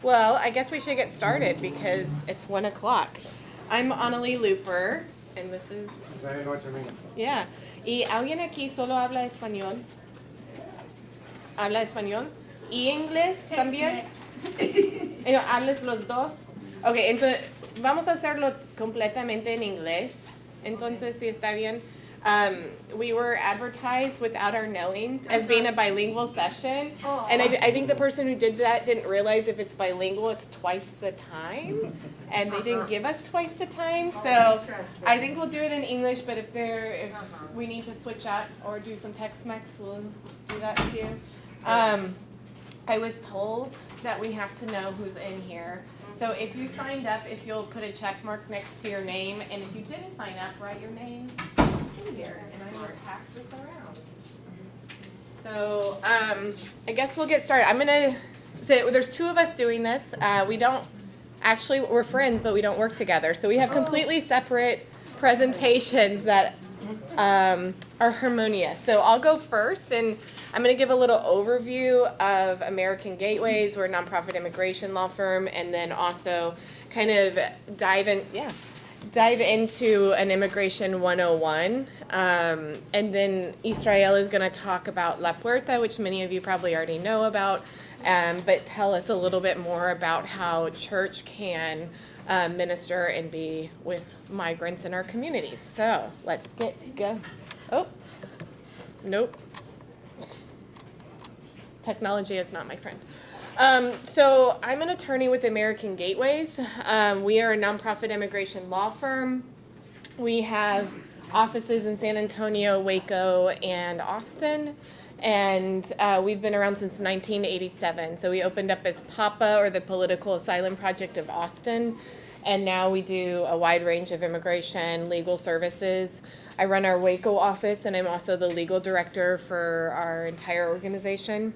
Well, I guess we should get started because it's 1 o'clock. I'm Annalie Looper, and this is... Yeah. ¿Y alguien aquí solo habla español? ¿Habla español? ¿Y inglés también? ¿Hablas los dos? Ok, entonces vamos a hacerlo completamente en inglés. Entonces, si está bien. We were advertised without our knowing as being a bilingual session. Oh. And I think the person who did that didn't realize if it's bilingual, it's twice the time. And they didn't give us twice the time. So I think we'll do it in English, but if we need to switch out or do some Tex-Mex, we'll do that too. I was told that we have to know who's in here. So if you signed up, if you'll put a check mark next to your name, and if you didn't sign up, write your name in here, and I will pass this around. So I guess we'll get started. So there's two of us doing this. We're friends, but we don't work together. So we have completely separate presentations that are harmonious. So I'll go first, and I'm going to give a little overview of American Gateways. We're a nonprofit immigration law firm, and then also kind of dive into an immigration 101. And then Israel is going to talk about La Puerta, which many of you probably already know about, but tell us a little bit more about how church can minister and be with migrants in our communities. So let's go. Oh, nope. Technology is not my friend. So I'm an attorney with American Gateways. We are a nonprofit immigration law firm. We have offices in San Antonio, Waco, and Austin. And we've been around since 1987. So we opened up as PAPA, or the Political Asylum Project of Austin. And now we do a wide range of immigration, legal services. I run our Waco office, and I'm also the legal director for our entire organization.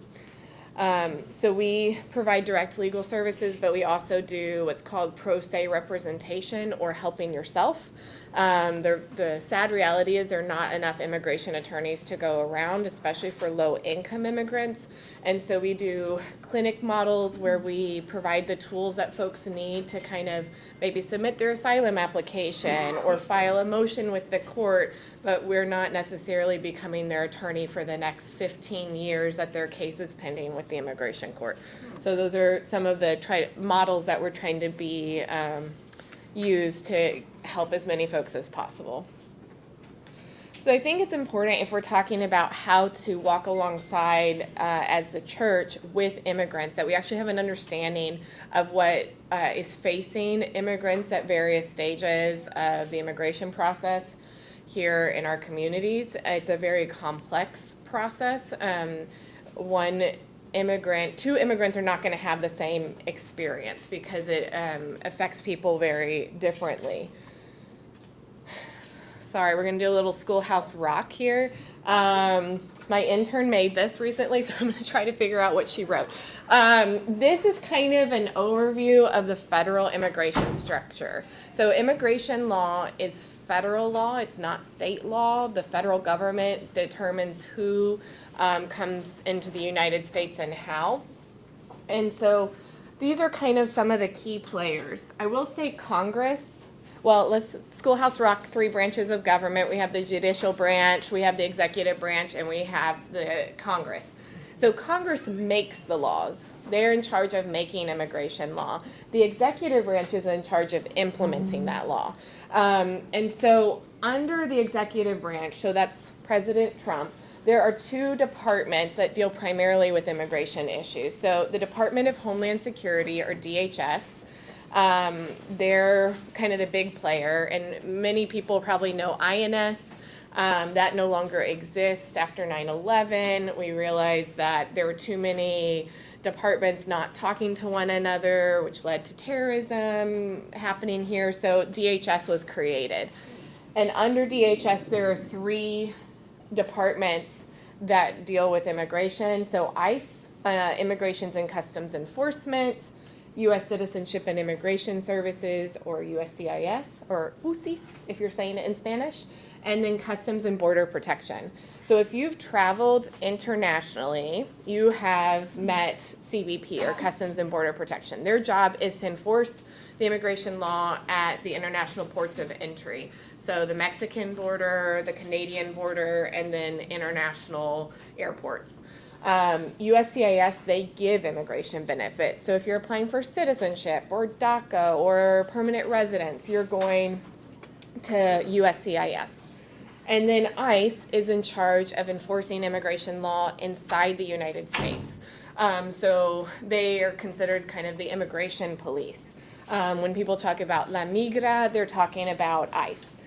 So we provide direct legal services, but we also do what's called pro se representation, or helping yourself. The sad reality is there are not enough immigration attorneys to go around, especially for low-income immigrants. And so we do clinic models where we provide the tools that folks need to kind of maybe submit their asylum application or file a motion with the court, but we're not necessarily becoming their attorney for the next 15 years that their case is pending with the immigration court. So those are some of the models that we're trying to be used to help as many folks as possible. So I think it's important, if we're talking about how to walk alongside as the church with immigrants, that we actually have an understanding of what is facing immigrants at various stages of the immigration process here in our communities. It's a very complex process. Two immigrants are not going to have the same experience because it affects people very differently. Sorry, we're going to do a little Schoolhouse Rock here. My intern made this recently, so I'm going to try to figure out what she wrote. This is kind of an overview of the federal immigration structure. So immigration law is federal law. It's not state law. The federal government determines who comes into the United States and how. And so these are kind of some of the key players. I will say Congress. Well, Schoolhouse Rock, 3 branches of government. We have the judicial branch, we have the executive branch, and we have the Congress. So Congress makes the laws. They're in charge of making immigration law. The executive branch is in charge of implementing that law. And so under the executive branch, so that's President Trump, there are 2 departments that deal primarily with immigration issues. So the Department of Homeland Security, or DHS, they're kind of the big player, and many people probably know INS. That no longer exists after 9/11. We realized that there were too many departments not talking to one another, which led to terrorism happening here, so DHS was created. And under DHS, there are 3 departments that deal with immigration. So ICE, Immigrations and Customs Enforcement, U.S. Citizenship and Immigration Services, or USCIS, or UCIS, if you're saying it in Spanish, and then Customs and Border Protection. So if you've traveled internationally, you have met CBP, or Customs and Border Protection. Their job is to enforce the immigration law at the international ports of entry. So the Mexican border, the Canadian border, and then international airports. USCIS, they give immigration benefits. So if you're applying for citizenship or DACA or permanent residence, you're going to USCIS. And then ICE is in charge of enforcing immigration law inside the United States. So they are considered kind of the immigration police. When people talk about La Migra, they're talking about ICE.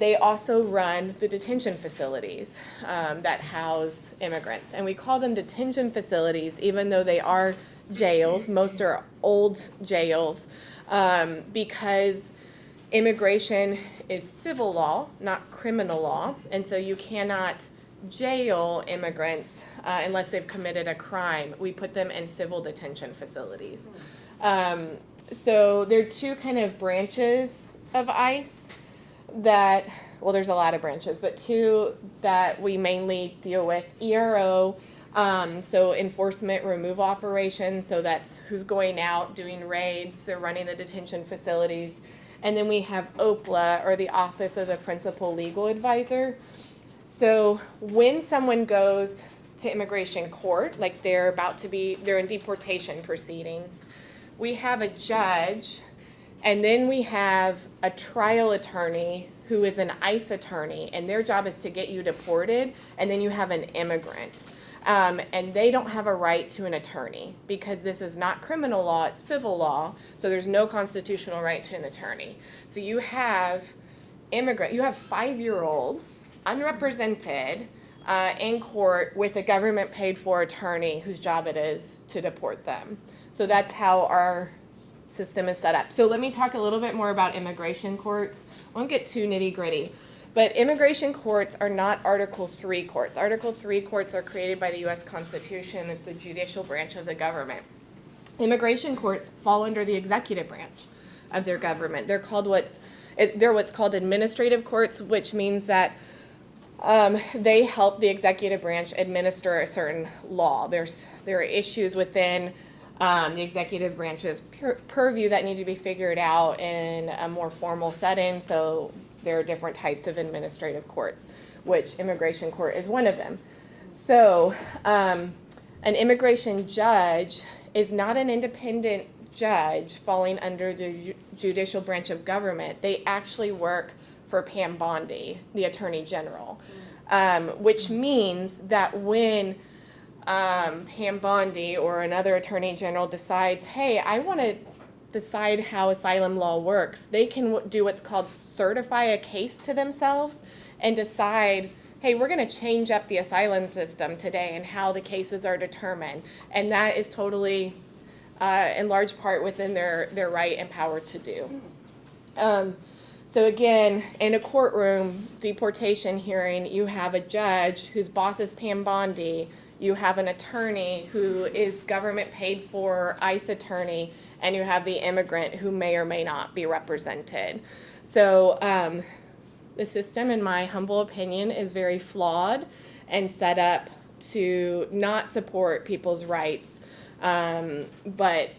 They also run the detention facilities that house immigrants. And we call them detention facilities, even though they are jails. Most are old jails, because immigration is civil law, not criminal law. And so you cannot jail immigrants unless they've committed a crime. We put them in civil detention facilities. So there are two kind of branches of ICE that, well, there's a lot of branches, but two that we mainly deal with. ERO, so enforcement removal operations, so that's who's going out doing raids, they're running the detention facilities. And then we have OPLA, or the Office of the Principal Legal Advisor. So when someone goes to immigration court, like they're in deportation proceedings, we have a judge, and then we have a trial attorney who is an ICE attorney, and their job is to get you deported, and then you have an immigrant. And they don't have a right to an attorney because this is not criminal law, it's civil law, so there's no constitutional right to an attorney. So you have 5-year-olds, unrepresented, in court with a government paid for attorney whose job it is to deport them. So that's how our system is set up. So let me talk a little bit more about immigration courts. I won't get too nitty gritty. But immigration courts are not Article III courts. Article III courts are created by the U.S. Constitution. It's the judicial branch of the government. Immigration courts fall under the executive branch of their government. They're what's called administrative courts, which means that they help the executive branch administer a certain law. There are issues within the executive branch's purview that need to be figured out in a more formal setting. So there are different types of administrative courts, which immigration court is one of them. So an immigration judge is not an independent judge falling under the judicial branch of government. They actually work for Pam Bondi, the Attorney General, which means that when Pam Bondi or another Attorney General decides, hey, I want to decide how asylum law works, they can do what's called certify a case to themselves and decide, hey, we're going to change up the asylum system today and how the cases are determined. And that is totally, in large part, within their right and power to do. So again, in a courtroom deportation hearing, you have a judge whose boss is Pam Bondi, you have an attorney who is government paid for, ICE attorney, and you have the immigrant who may or may not be represented. So the system, in my humble opinion, is very flawed and set up to not support people's rights, but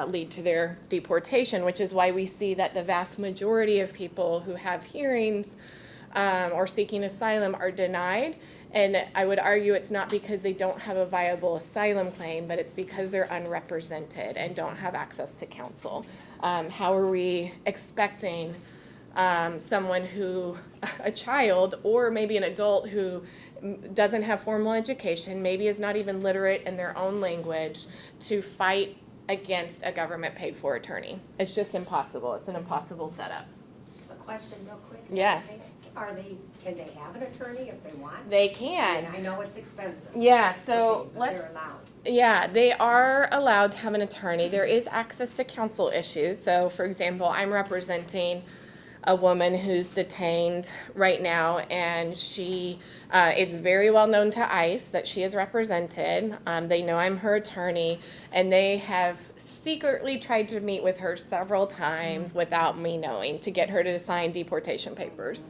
lead to their deportation, which is why we see that the vast majority of people who have hearings or seeking asylum are denied. And I would argue it's not because they don't have a viable asylum claim, but it's because they're unrepresented and don't have access to counsel. How are we expecting someone who, a child or maybe an adult who doesn't have formal education, maybe is not even literate in their own language, to fight against a government paid for attorney? It's just impossible. It's an impossible setup. A question real quick. Yes. Can they have an attorney if they want? They can. I know it's expensive. Yeah, so but they're allowed. Yeah, they are allowed to have an attorney. There is access to counsel issues. So, for example, I'm representing a woman who's detained right now, and she is very well known to ICE that she is represented. They know I'm her attorney, and they have secretly tried to meet with her several times without me knowing to get her to sign deportation papers.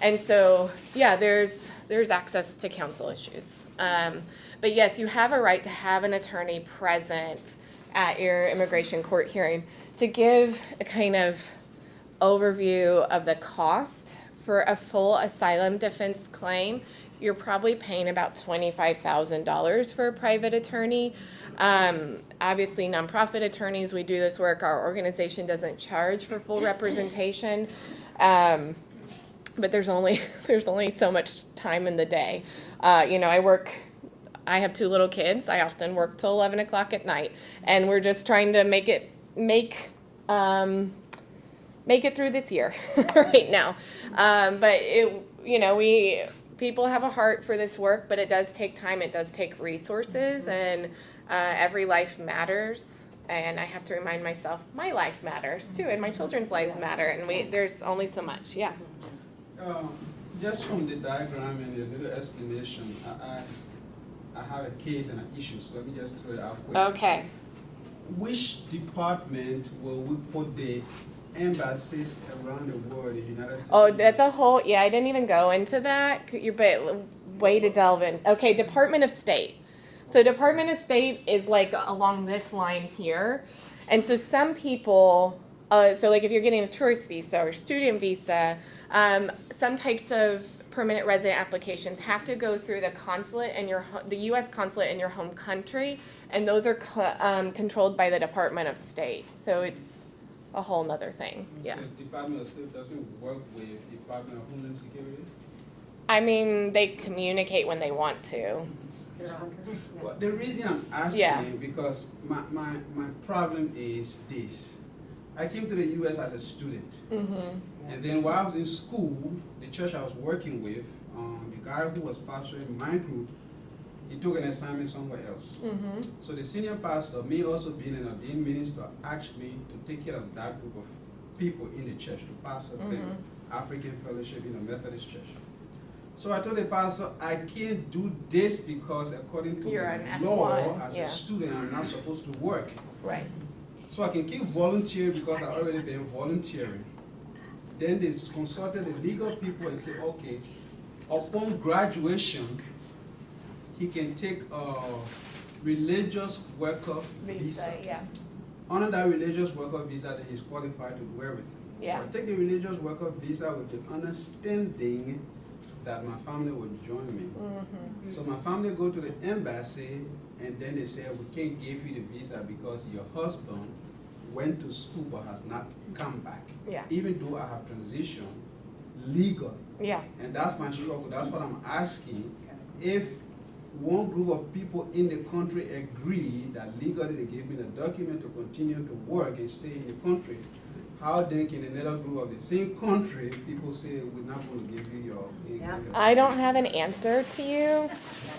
And so, yeah, there's access to counsel issues. But yes, you have a right to have an attorney present at your immigration court hearing to give a kind of overview of the cost for a full asylum defense claim. You're probably paying about $25,000 for a private attorney. Obviously, nonprofit attorneys, we do this work. Our organization doesn't charge for full representation. But there's only so much time in the day. I have 2 little kids. I often work till 11 o'clock at night, and we're just trying to make it through this year right now. But people have a heart for this work, but it does take time. It does take resources, and every life matters. And I have to remind myself, my life matters too, and my children's lives matter. And there's only so much. Yeah. Just from the diagram and a little explanation, I have a case and an issue, so let me just throw it out quick. Okay. Which department will we put the embassies around the world in the United States? Oh, that's a whole, I didn't even go into that, but way to delve in. Okay, Department of State. So Department of State is like along this line here. And so some people, so like if you're getting a tourist visa or student visa, some types of permanent resident applications have to go through the consulate and the U.S. consulate in your home country, and those are controlled by the Department of State. So it's a whole nother thing. Yeah. So the Department of State doesn't work with Department of Homeland Security? I mean, they communicate when they want to. Well, the reason I'm asking because my problem is this. I came to the U.S. as a student. Mm-hmm. And then while I was in school, the church I was working with, the guy who was pastoring my group, he took an assignment somewhere else. Mm-hmm. So the senior pastor, me also being an ordained minister, asked me to take care of that group of people in the church, to pastor them, African Fellowship in a Methodist church. So I told the pastor, I can't do this because according to the law, as a student, I'm not supposed to work. Right. So I can keep volunteering because I've already been volunteering. Then they consulted the legal people and said, okay, upon graduation, he can take a religious worker visa. Yeah. Under that religious worker visa, then he's qualified to do everything. Yeah. So I take the religious worker visa with the understanding that my family would join me. Mm-hmm. So my family go to the embassy, and then they say, we can't give you the visa because your husband went to school but has not come back. Yeah. Even though I have transitioned legal. Yeah. And that's my struggle. That's what I'm asking. If one group of people in the country agree that legally they give me the document to continue to work and stay in the country, how then can another group of the same country, people say, we're not going to give you your... I don't have an answer to you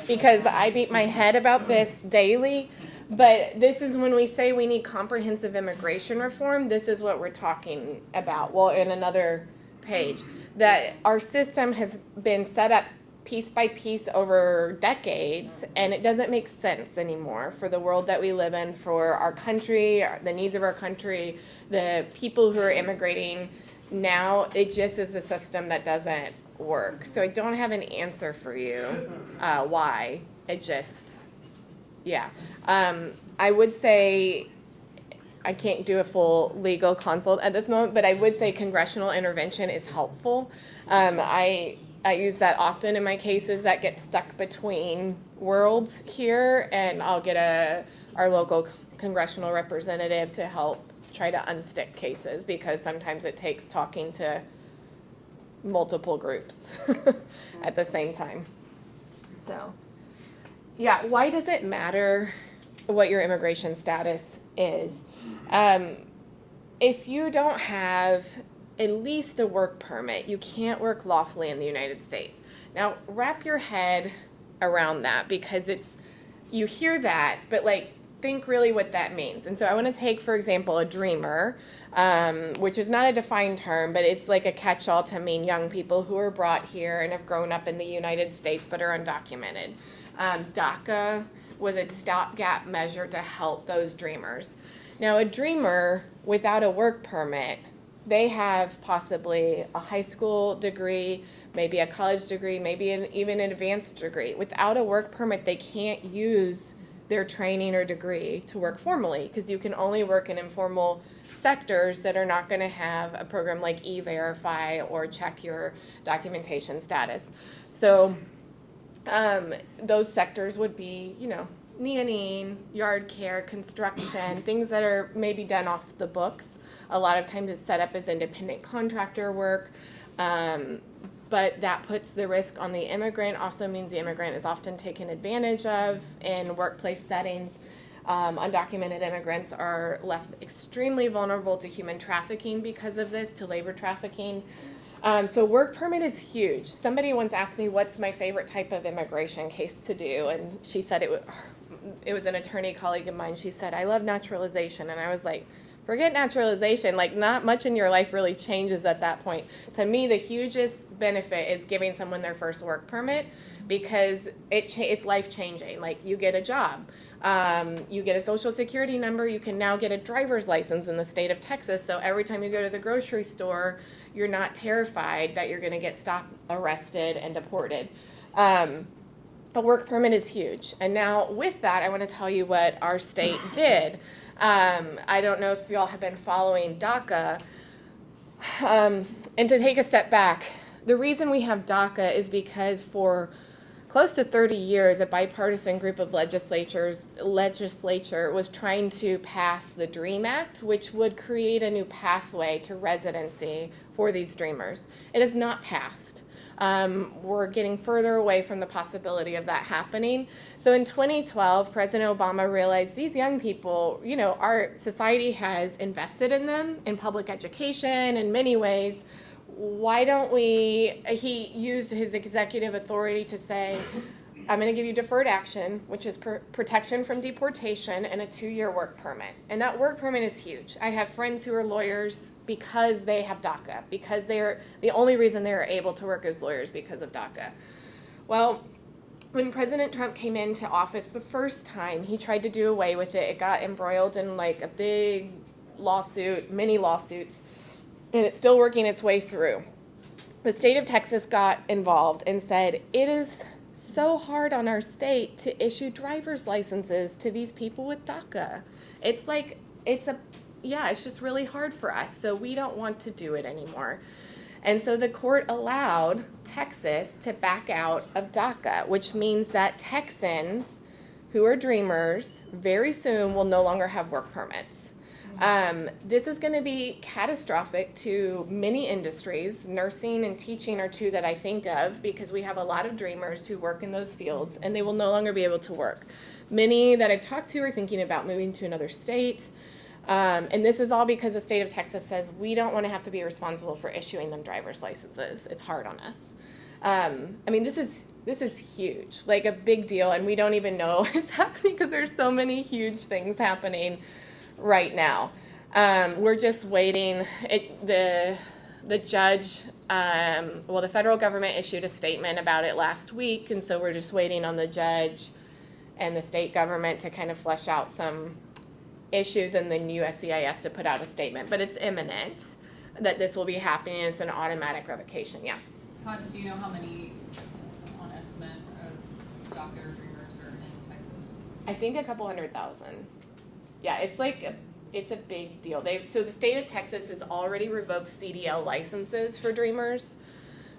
because I beat my head about this daily. But this is when we say we need comprehensive immigration reform, this is what we're talking about. Well, in another page, that our system has been set up piece by piece over decades, and it doesn't make sense anymore for the world that we live in, for our country, the needs of our country, the people who are immigrating. Now, it just is a system that doesn't work. So I don't have an answer for you why. It just, I would say I can't do a full legal consult at this moment, but I would say congressional intervention is helpful. I use that often in my cases that get stuck between worlds here, and I'll get our local congressional representative to help try to unstick cases, because sometimes it takes talking to multiple groups at the same time. So, why does it matter what your immigration status is? If you don't have at least a work permit, you can't work lawfully in the United States. Now, wrap your head around that, because you hear that, but think really what that means. And so I want to take, for example, a dreamer, which is not a defined term, but it's like a catch-all to mean young people who are brought here and have grown up in the United States but are undocumented. DACA was a stopgap measure to help those dreamers. Now, a dreamer without a work permit They have possibly a high school degree, maybe a college degree, maybe even an advanced degree. Without a work permit, they can't use their training or degree to work formally, because you can only work in informal sectors that are not going to have a program like E-Verify or check your documentation status. So those sectors would be, nannying, yard care, construction, things that are maybe done off the books. A lot of times it's set up as independent contractor work, but that puts the risk on the immigrant. Also means the immigrant is often taken advantage of in workplace settings. Undocumented immigrants are left extremely vulnerable to human trafficking because of this, to labor trafficking. So work permit is huge. Somebody once asked me what's my favorite type of immigration case to do, and she said it was an attorney colleague of mine. She said, I love naturalization. And I was like, forget naturalization. Like, not much in your life really changes at that point. To me, the hugest benefit is giving someone their first work permit, because it's life-changing. Like, you get a job. You get a social security number. You can now get a driver's license in the state of Texas. So every time you go to the grocery store, you're not terrified that you're going to get stopped, arrested, and deported. A work permit is huge. And now with that, I want to tell you what our state did. I don't know if y'all have been following DACA. And to take a step back, the reason we have DACA is because for close to 30 years, a bipartisan group of legislature was trying to pass the DREAM Act, which would create a new pathway to residency for these dreamers. It has not passed. We're getting further away from the possibility of that happening. So in 2012, President Obama realized these young people, our society has invested in them in public education in many ways. Why don't he used his executive authority to say, I'm going to give you deferred action, which is protection from deportation, and a 2-year work permit. And that work permit is huge. I have friends who are lawyers because they have DACA, because the only reason they are able to work as lawyers because of DACA. Well, when President Trump came into office the first time, he tried to do away with it. It got embroiled in like a big lawsuit, many lawsuits, and it's still working its way through. The state of Texas got involved and said, it is so hard on our state to issue driver's licenses to these people with DACA. It's just really hard for us, so we don't want to do it anymore. And so the court allowed Texas to back out of DACA, which means that Texans who are dreamers very soon will no longer have work permits. This is going to be catastrophic to many industries. Nursing and teaching are two that I think of, because we have a lot of dreamers who work in those fields, and they will no longer be able to work. Many that I've talked to are thinking about moving to another state. And this is all because the state of Texas says we don't want to have to be responsible for issuing them driver's licenses. It's hard on us. This is huge, like a big deal, and we don't even know it's happening because there's so many huge things happening right now. We're just waiting. The judge, the federal government issued a statement about it last week, and so we're just waiting on the judge and the state government to kind of flesh out some issues, and then USCIS to put out a statement. But it's imminent that this will be happening. It's an automatic revocation. Yeah. Do you know how many, on estimate, of DACA dreamers are in Texas? I think a couple 100,000. Yeah, it's a big deal. So the state of Texas has already revoked CDL licenses for dreamers.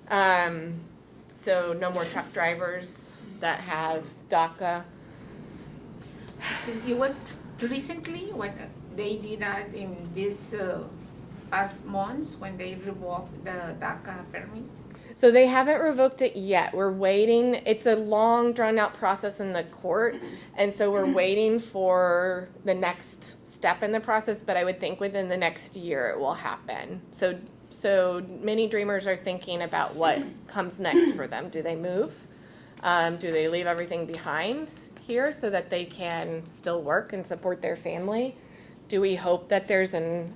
So no more truck drivers that have DACA. It was recently when they did that in this past months when they revoked the DACA permit. So they haven't revoked it yet. We're waiting. It's a long, drawn-out process in the court, and so we're waiting for the next step in the process, but I would think within the next year it will happen. So many dreamers are thinking about what comes next for them. Do they move? Do they leave everything behind here so that they can still work and support their family? Do we hope that there's an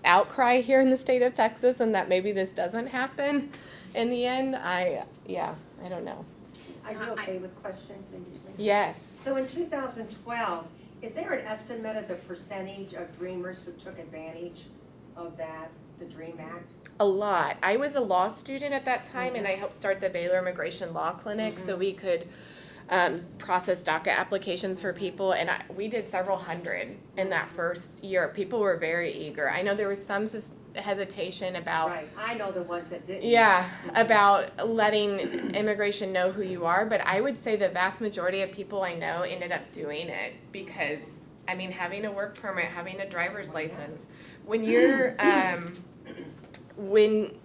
outcry here in the state of Texas and that maybe this doesn't happen in the end? I don't know. Are you okay with questions in between? Yes. So in 2012, is there an estimate of the percentage of dreamers who took advantage of that, the DREAM Act? A lot. I was a law student at that time, and I helped start the Baylor Immigration Law Clinic so we could process DACA applications for people, and we did several hundred in that first year. People were very eager. I know there was some hesitation about Right, I know the ones that didn't. yeah, about letting immigration know who you are, but I would say the vast majority of people I know ended up doing it because, I mean, having a work permit, having a driver's license, when you're, when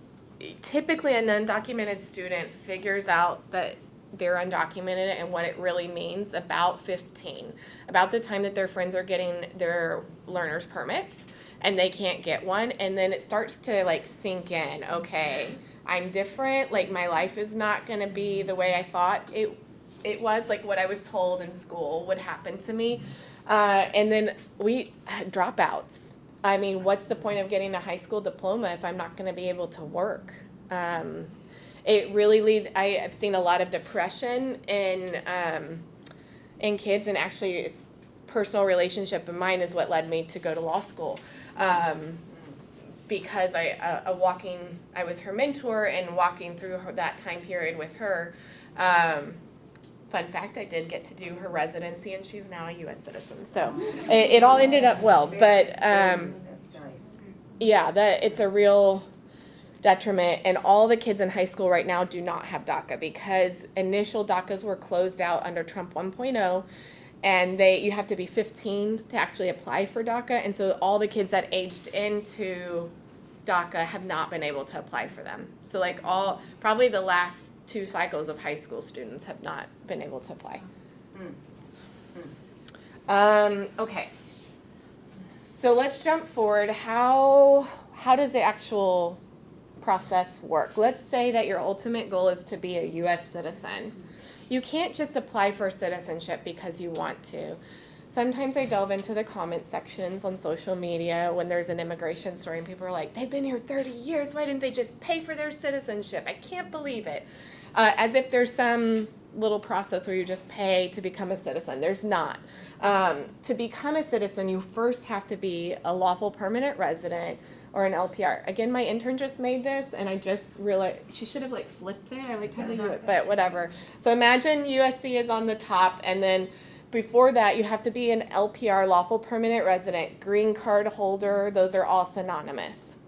typically a undocumented student figures out that they're undocumented and what it really means about 15, about the time that their friends are getting their learner's permits and they can't get one, and then it starts to like sink in, okay, I'm different, like my life is not gonna be the way I thought it was, like what I was told in school would happen to me. And then dropouts. I mean, what's the point of getting a high school diploma if I'm not gonna be able to work? It really I've seen a lot of depression in kids, and actually it's personal relationship of mine is what led me to go to law school. Because I was her mentor and walking through that time period with her. Fun fact, I did get to do her residency, and she's now a U.S. citizen. So it all ended up well, but That's nice. yeah, it's a real detriment, and all the kids in high school right now do not have DACA because initial DACAs were closed out under Trump 1.0, and you have to be 15 to actually apply for DACA, and so all the kids that aged into DACA have not been able to apply for them. So like probably the last 2 cycles of high school students have not been able to apply. Okay. So let's jump forward. How does the actual process work? Let's say that your ultimate goal is to be a U.S. citizen. You can't just apply for citizenship because you want to. Sometimes I delve into the comment sections on social media when there's an immigration story and people are like, they've been here 30 years, why didn't they just pay for their citizenship? I can't believe it. As if there's some little process where you just pay to become a citizen. There's not. To become a citizen, you first have to be a lawful permanent resident or an LPR. Again, my intern just made this, and I just realized she should have like flipped it. I like how they do it, but whatever. So imagine USC is on the top, and then before that, you have to be an LPR, lawful permanent resident, green card holder. Those are all synonymous.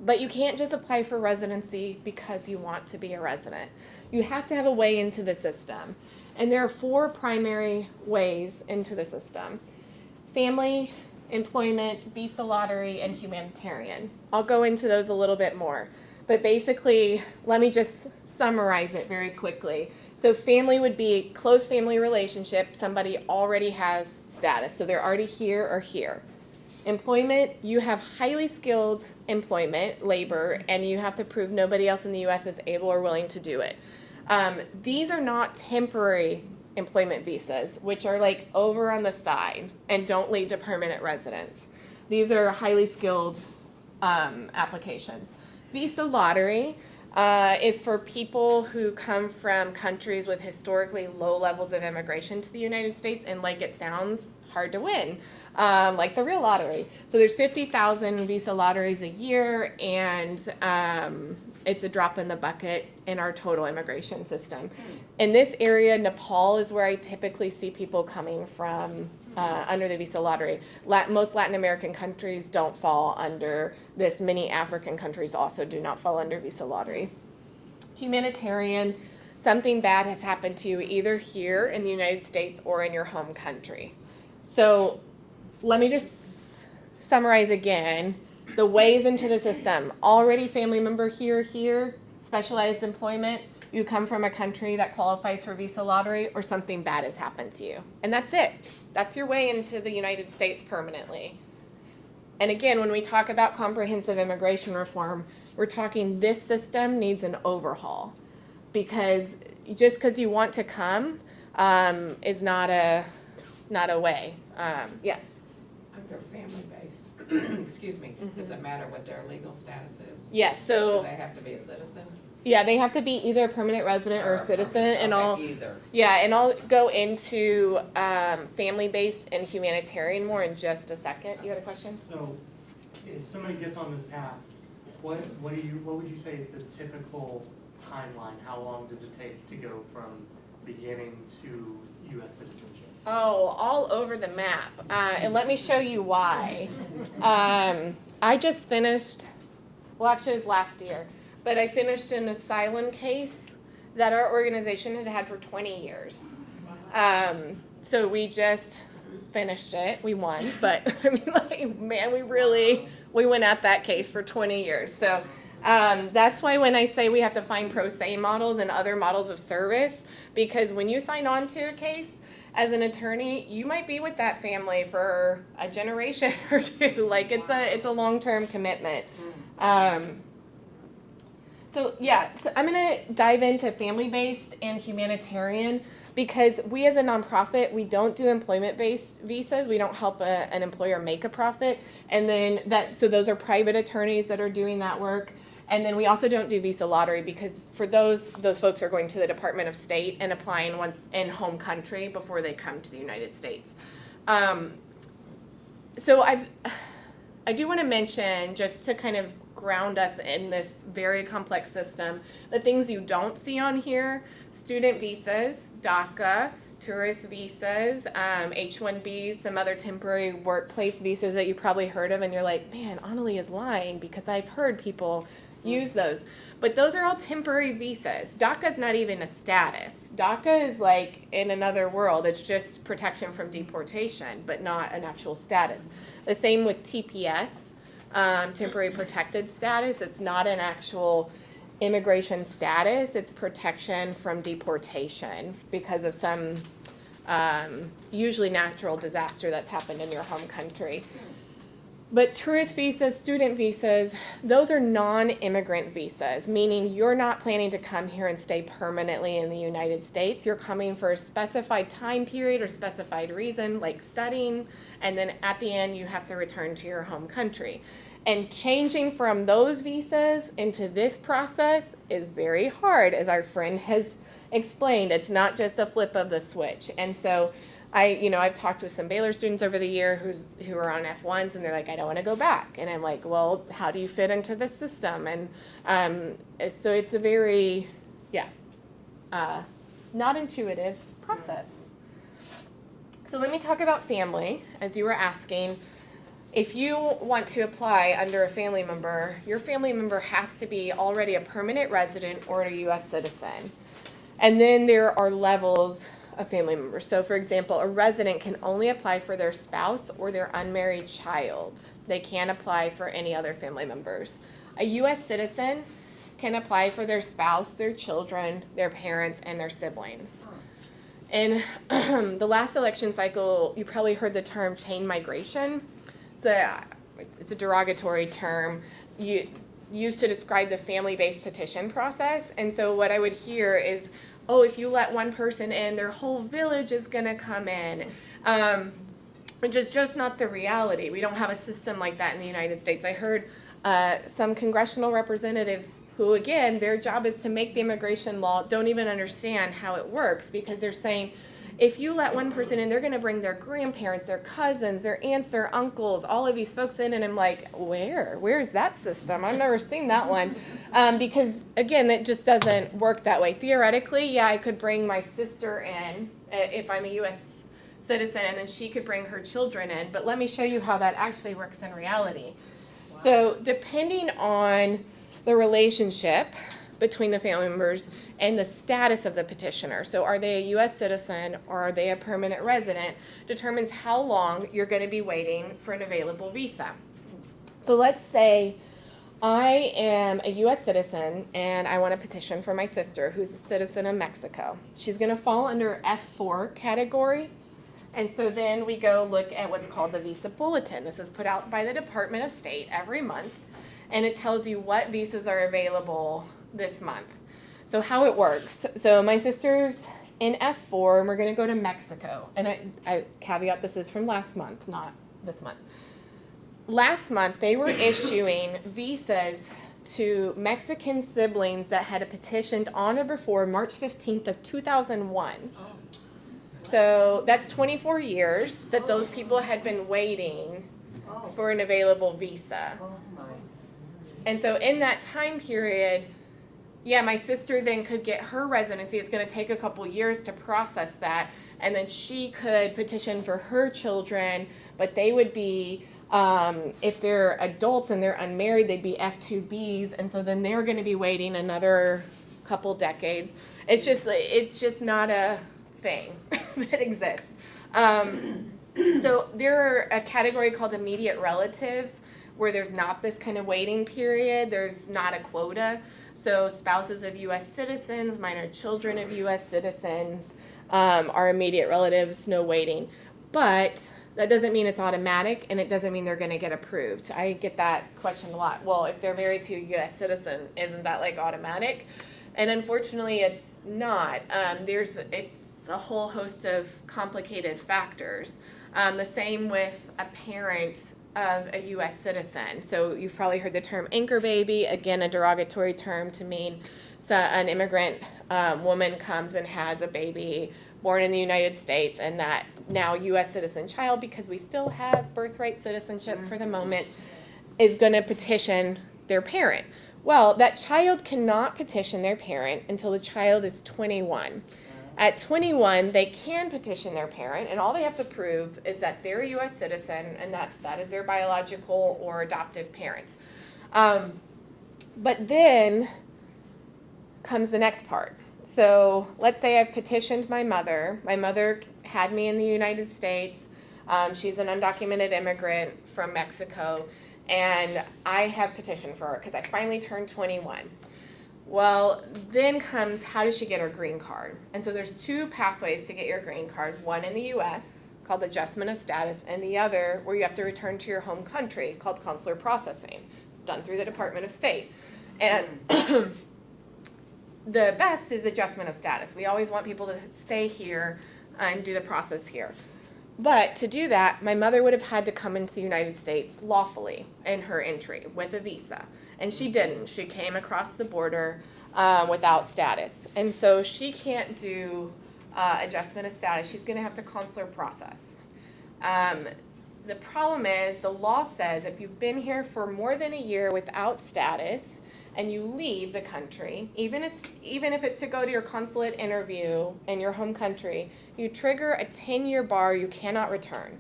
But you can't just apply for residency because you want to be a resident. You have to have a way into the system. And there are 4 primary ways into the system: family, employment, visa lottery, and humanitarian. I'll go into those a little bit more. But basically, let me just summarize it very quickly. So family would be a close family relationship. Somebody already has status, so they're already here or here. Employment, you have highly skilled employment, labor, and you have to prove nobody else in the U.S. is able or willing to do it. These are not temporary employment visas, which are like over on the side and don't lead to permanent residence. These are highly skilled applications. Visa lottery is for people who come from countries with historically low levels of immigration to the United States, and like it sounds, hard to win, like the real lottery. So there's 50,000 visa lotteries a year, and it's a drop in the bucket in our total immigration system. In this area, Nepal is where I typically see people coming from under the visa lottery. Most Latin American countries don't fall under this. Many African countries also do not fall under visa lottery. Humanitarian, something bad has happened to you either here in the United States or in your home country. So let me just summarize again the ways into the system. Already family member here, specialized employment, you come from a country that qualifies for visa lottery, or something bad has happened to you. And that's it. That's your way into the United States permanently. And again, when we talk about comprehensive immigration reform, we're talking this system needs an overhaul. Because just because you want to come is not a way. Yes? Under family-based, excuse me, does it matter what their legal status is? Yes, so Do they have to be a citizen? yeah, they have to be either a permanent resident or a citizen, and I'll go into family-based and humanitarian more in just a second. You had a question? So, if somebody gets on this path, what would you say is the typical timeline? How long does it take to go from beginning to U.S. citizenship? Oh, all over the map. And let me show you why. I just finished, well, actually it was last year, but I finished an asylum case that our organization had had for 20 years. So we just finished it. We won, but I mean, like, man, we went at that case for 20 years. So that's why when I say we have to find pro se models and other models of service, because when you sign on to a case as an attorney, you might be with that family for a generation or two. Like, it's a long-term commitment. So I'm going to dive into family-based and humanitarian, because we as a nonprofit, we don't do employment-based visas. We don't help an employer make a profit. And then so those are private attorneys that are doing that work. And then we also don't do visa lottery, because for those folks are going to the Department of State and applying once in home country before they come to the United States. So I do want to mention, just to kind of ground us in this very complex system, the things you don't see on here: student visas, DACA, tourist visas, H-1Bs, some other temporary workplace visas that you probably heard of, and you're like, man, Annalie is lying, because I've heard people use those. But those are all temporary visas. DACA is not even a status. DACA is like in another world. It's just protection from deportation, but not an actual status. The same with TPS, temporary protected status. It's not an actual immigration status. It's protection from deportation because of some usually natural disaster that's happened in your home country. But tourist visas, student visas, those are non-immigrant visas, meaning you're not planning to come here and stay permanently in the United States. You're coming for a specified time period or specified reason, like studying, and then at the end you have to return to your home country. And changing from those visas into this process is very hard, as our friend has explained. It's not just a flip of the switch. And so I've talked with some Baylor students over the year who are on F1s, and they're like, I don't want to go back. And I'm like, well, how do you fit into this system? And so it's a very, not intuitive process. So let me talk about family, as you were asking. If you want to apply under a family member, your family member has to be already a permanent resident or a U.S. citizen. And then there are levels of family members. So, for example, a resident can only apply for their spouse or their unmarried child. They can't apply for any other family members. A U.S. citizen can apply for their spouse, their children, their parents, and their siblings. In the last election cycle, you probably heard the term chain migration. It's a derogatory term used to describe the family-based petition process. And so what I would hear is, oh, if you let one person in, their whole village is going to come in, which is just not the reality. We don't have a system like that in the United States. I heard some congressional representatives who, again, their job is to make the immigration law, don't even understand how it works, because they're saying, if you let one person in, they're going to bring their grandparents, their cousins, their aunts, their uncles, all of these folks in. And I'm like, where's that system? I've never seen that one. Because, again, it just doesn't work that way. Theoretically, I could bring my sister in if I'm a U.S. citizen, and then she could bring her children in. But let me show you how that actually works in reality. Wow. So depending on the relationship between the family members and the status of the petitioner, so are they a U.S. citizen or are they a permanent resident, determines how long you're going to be waiting for an available visa. So let's say I am a U.S. citizen and I want to petition for my sister who's a citizen of Mexico. She's going to fall under F4 category. And so then we go look at what's called the Visa Bulletin. This is put out by the Department of State every month, and it tells you what visas are available this month. So how it works. So my sister's in F4, and we're going to go to Mexico. And I caveat, this is from last month, not this month. Last month, they were issuing visas to Mexican siblings that had petitioned on or before March 15th of 2001. So that's 24 years that those people had been waiting Oh, for an available visa. oh my. And so in that time period, yeah, my sister then could get her residency. It's going to take a couple years to process that. And then she could petition for her children, but they would be, if they're adults and they're unmarried, they'd be F2Bs. And so then they're going to be waiting another couple decades. It's just not a thing that exists. So there are a category called immediate relatives where there's not this kind of waiting period. There's not a quota. So spouses of U.S. citizens, minor children of U.S. citizens are immediate relatives, no waiting. But that doesn't mean it's automatic, and it doesn't mean they're going to get approved. I get that question a lot. Well, if they're married to a U.S. citizen, isn't that like automatic? And unfortunately, it's not. It's a whole host of complicated factors. The same with a parent of a U.S. citizen. So you've probably heard the term anchor baby, again, a derogatory term to mean an immigrant woman comes and has a baby born in the United States, and that now U.S. citizen child, because we still have birthright citizenship for the moment, is going to petition their parent. Well, that child cannot petition their parent until the child is 21. At 21, they can petition their parent, and all they have to prove is that they're a U.S. citizen and that is their biological or adoptive parents. But then comes the next part. So let's say I've petitioned my mother. My mother had me in the United States. She's an undocumented immigrant from Mexico, and I have petitioned for her because I finally turned 21. Well, then comes, how does she get her green card? And so there's two pathways to get your green card. One in the U.S., called adjustment of status, and the other where you have to return to your home country, called consular processing, done through the Department of State. And the best is adjustment of status. We always want people to stay here and do the process here. But to do that, my mother would have had to come into the United States lawfully in her entry with a visa. And she didn't. She came across the border without status. And so she can't do adjustment of status. She's going to have to consular process. The problem is the law says if you've been here for more than a year without status and you leave the country, even if it's to go to your consulate interview in your home country, you trigger a 10-year bar you cannot return.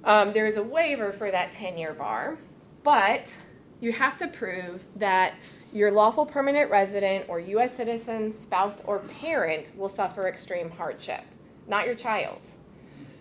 There's a waiver for that 10-year bar, but you have to prove that your lawful permanent resident or U.S. citizen, spouse, or parent will suffer extreme hardship, not your child.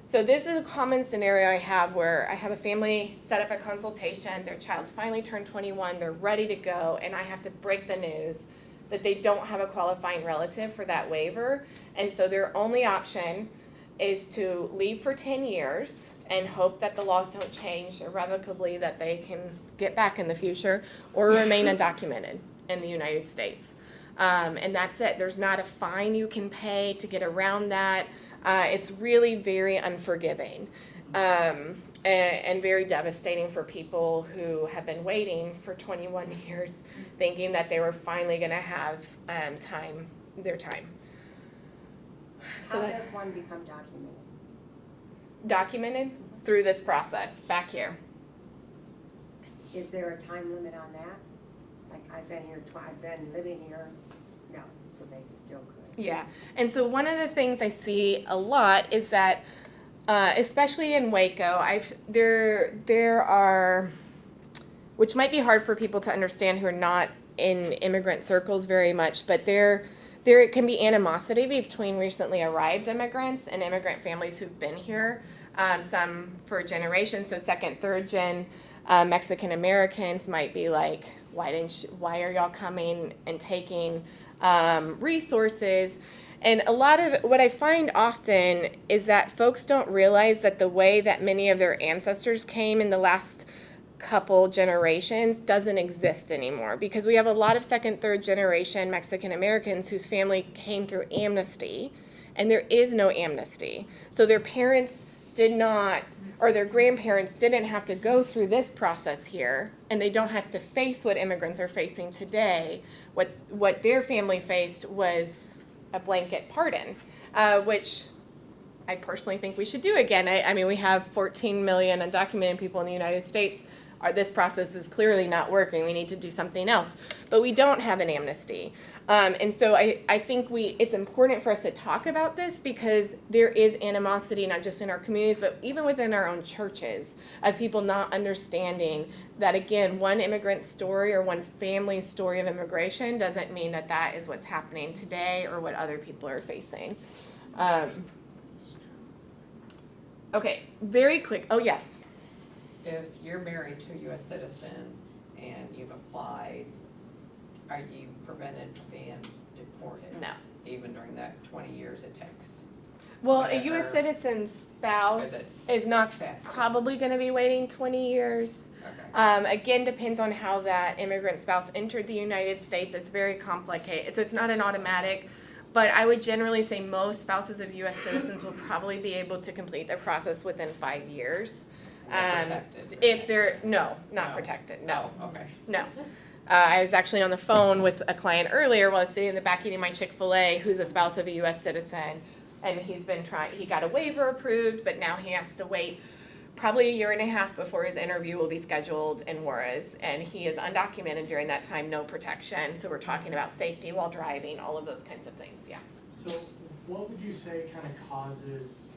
So this is a common scenario I have where I have a family set up a consultation, their child's finally turned 21, they're ready to go, and I have to break the news that they don't have a qualifying relative for that waiver. And so their only option is to leave for 10 years and hope that the laws don't change irrevocably, that they can get back in the future, or remain undocumented in the United States. And that's it. There's not a fine you can pay to get around that. It's really very unforgiving and very devastating for people who have been waiting for 21 years thinking that they were finally going to have their time. So How does one become documented? Documented through this process back here. Is there a time limit on that? Like I've been living here, no, so they still could. Yeah, and so one of the things I see a lot is that, especially in Waco, there are, which might be hard for people to understand who are not in immigrant circles very much, but there can be animosity between recently arrived immigrants and immigrant families who've been here, some for generations, so second, third gen. Mexican Americans might be like, why are y'all coming and taking resources? And a lot of what I find often is that folks don't realize that the way that many of their ancestors came in the last couple generations doesn't exist anymore, because we have a lot of second, third generation Mexican Americans whose family came through amnesty, and there is no amnesty. So their parents did not, or their grandparents didn't have to go through this process here, and they don't have to face what immigrants are facing today. What their family faced was a blanket pardon, which I personally think we should do again. I mean, we have 14 million undocumented people in the United States. This process is clearly not working. We need to do something else. But we don't have an amnesty. And so I think it's important for us to talk about this because there is animosity, not just in our communities, but even within our own churches, of people not understanding that, again, one immigrant story or one family's story of immigration doesn't mean that that is what's happening today or what other people are facing. Okay, very quick. Oh, yes. If you're married to a US citizen and you've applied, are you prevented from being deported? No. Even during that 20 years it takes? Well, a Whatever. U.S. citizen's spouse is not Fast. probably going to be waiting 20 years. Okay. Again, depends on how that immigrant spouse entered the United States. It's very complicated. So it's not an automatic. But I would generally say most spouses of U.S. citizens will probably be able to complete their process within 5 years. Protected. If they're, no, not No. protected, no. Oh, okay. No. I was actually on the phone with a client earlier while I was sitting in the back eating my Chick-fil-A who's a spouse of a U.S. citizen. And he got a waiver approved, but now he has to wait probably a year and a half before his interview will be scheduled in Juarez. And he is undocumented during that time, no protection. So we're talking about safety while driving, all of those kinds of things, yeah. So what would you say kind of causes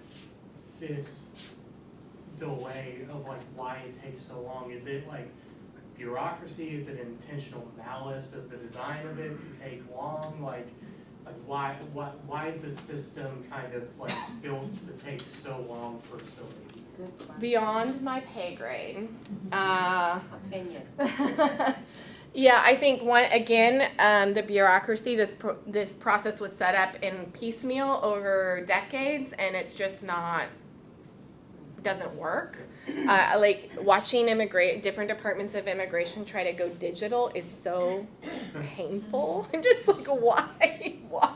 this delay of like why it takes so long? Is it like bureaucracy? Is it intentional malice of the design of it to take long? Like why is the system kind of like built to take so long for so many people? Good question. Beyond my pay grade. Opinion. Yeah, I think the bureaucracy, this process was set up in piecemeal over decades, and it's just doesn't work. Like watching different departments of immigration try to go digital is so painful. I'm just like, why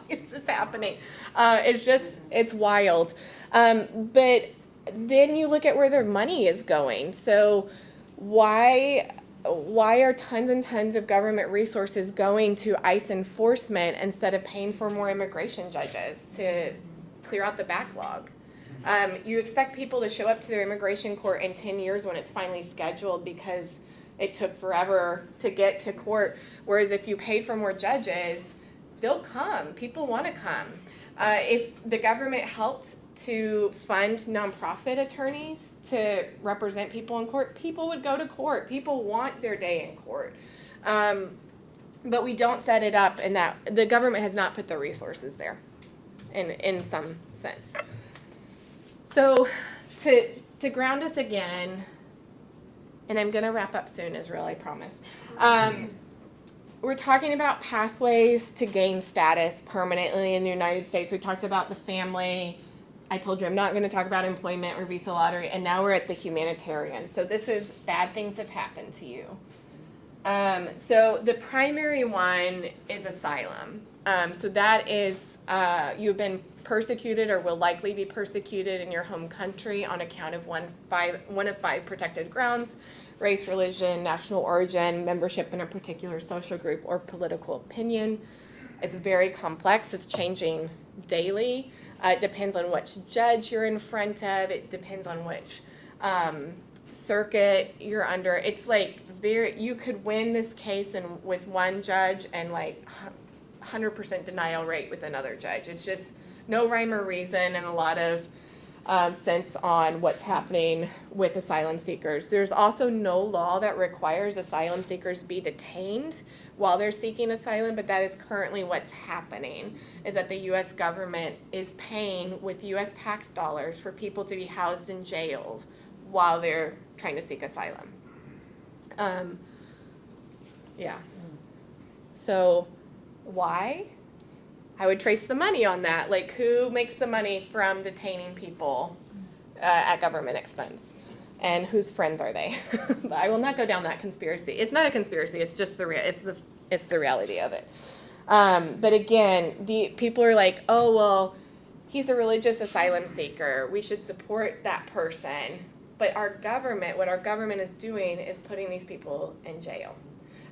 is this happening? It's wild. But then you look at where their money is going. So why are tons and tons of government resources going to ICE enforcement instead of paying for more immigration judges to clear out the backlog? You expect people to show up to their immigration court in 10 years when it's finally scheduled because it took forever to get to court. Whereas if you paid for more judges, they'll come. People want to come. If the government helped to fund nonprofit attorneys to represent people in court, people would go to court. People want their day in court. But we don't set it up in that the government has not put the resources there in some sense. So to ground us again, and I'm going to wrap up soon, Israel, I promise. We're talking about pathways to gain status permanently in the United States. We talked about the family. I told you I'm not going to talk about employment or visa lottery, and now we're at the humanitarian. So this is bad things have happened to you. So the primary one is asylum. So that is you've been persecuted or will likely be persecuted in your home country on account of one of five protected grounds: race, religion, national origin, membership in a particular social group, or political opinion. It's very complex. It's changing daily. It depends on which judge you're in front of. It depends on which circuit you're under. It's like you could win this case with one judge and like 100% denial rate with another judge. It's just no rhyme or reason and a lot of sense on what's happening with asylum seekers. There's also no law that requires asylum seekers be detained while they're seeking asylum, but that is currently what's happening, is that the U.S. government is paying with U.S. tax dollars for people to be housed in jail while they're trying to seek asylum. Yeah. So why? I would trace the money on that. Like, who makes the money from detaining people at government expense? And whose friends are they? But I will not go down that conspiracy. It's not a conspiracy. It's just the reality of it. But again, the people are like, oh, well, he's a religious asylum seeker. We should support that person. But what our government is doing is putting these people in jail.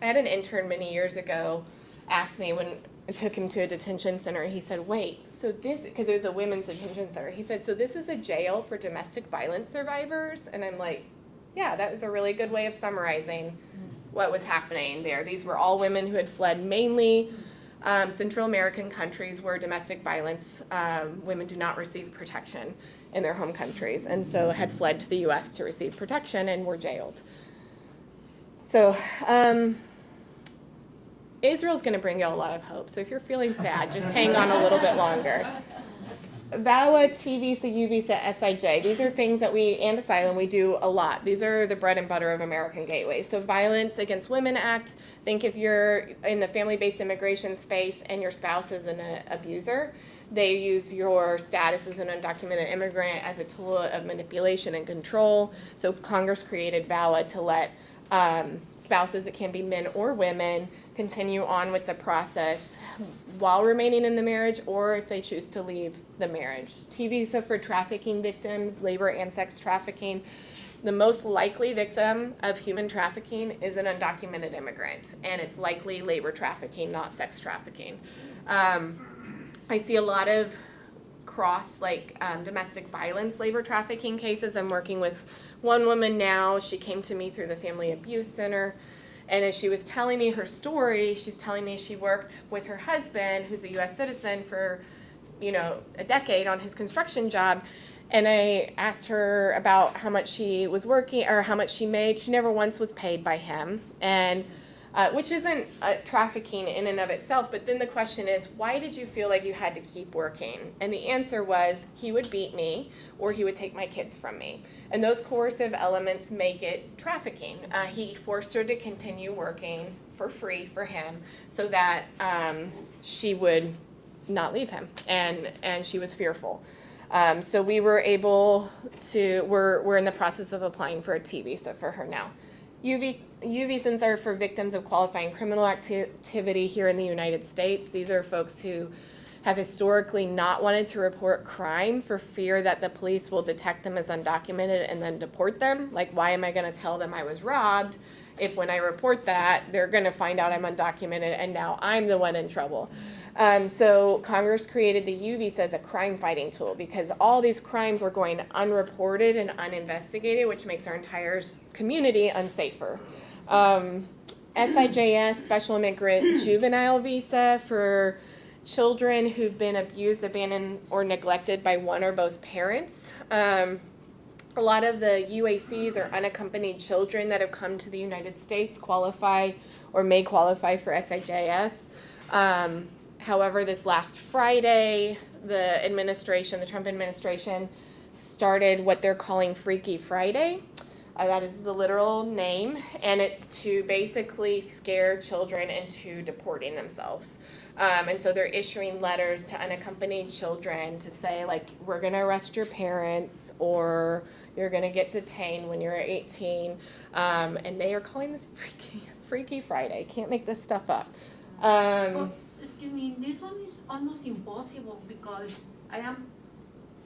I had an intern many years ago ask me when took him to a detention center. He said, wait, so this, because it was a women's detention center. He said, so this is a jail for domestic violence survivors? And I'm like, yeah, that was a really good way of summarizing what was happening there. These were all women who had fled mainly Central American countries where domestic violence, women do not receive protection in their home countries, and so had fled to the U.S. to receive protection and were jailed. So Israel's going to bring you a lot of hope. So if you're feeling sad, just hang on a little bit longer. VAWA, T visa, U visa, SIJ. These are things that and asylum, we do a lot. These are the bread and butter of American Gateway. So Violence Against Women Act, think if you're in the family-based immigration space and your spouse is an abuser, they use your status as an undocumented immigrant as a tool of manipulation and control. So Congress created VAWA to let spouses, it can be men or women, continue on with the process while remaining in the marriage, or if they choose to leave the marriage. T visa for trafficking victims, labor and sex trafficking. The most likely victim of human trafficking is an undocumented immigrant, and it's likely labor trafficking, not sex trafficking. I see a lot of domestic violence labor trafficking cases. I'm working with one woman now. She came to me through the Family Abuse Center. And as she was telling me her story, she's telling me she worked with her husband, who's a U.S. citizen, for, a decade on his construction job. And I asked her about how much she was working or how much she made. She never once was paid by him, and which isn't trafficking in and of itself. But then the question is, why did you feel like you had to keep working? And the answer was, he would beat me or he would take my kids from me. And those coercive elements make it trafficking. He forced her to continue working for free for him so that she would not leave him. And she was fearful. So we were able to, we're in the process of applying for a T visa for her now. U visas are for victims of qualifying criminal activity here in the United States. These are folks who have historically not wanted to report crime for fear that the police will detect them as undocumented and then deport them. Like, why am I going to tell them I was robbed if when I report that, they're going to find out I'm undocumented and now I'm the one in trouble? So Congress created the U visa as a crime-fighting tool because all these crimes are going unreported and uninvestigated, which makes our entire community unsafer. SIJS, Special Immigrant Juvenile Visa, for children who've been abused, abandoned, or neglected by one or both parents. A lot of the UACs or unaccompanied children that have come to the United States qualify or may qualify for SIJS. However, this last Friday, the Trump administration, started what they're calling Freaky Friday. That is the literal name, and it's to basically scare children into deporting themselves. And so they're issuing letters to unaccompanied children to say, like, we're going to arrest your parents, or you're going to get detained when you're 18. And they are calling this Freaky Friday. Can't make this stuff up. Excuse me, this one is almost impossible because I am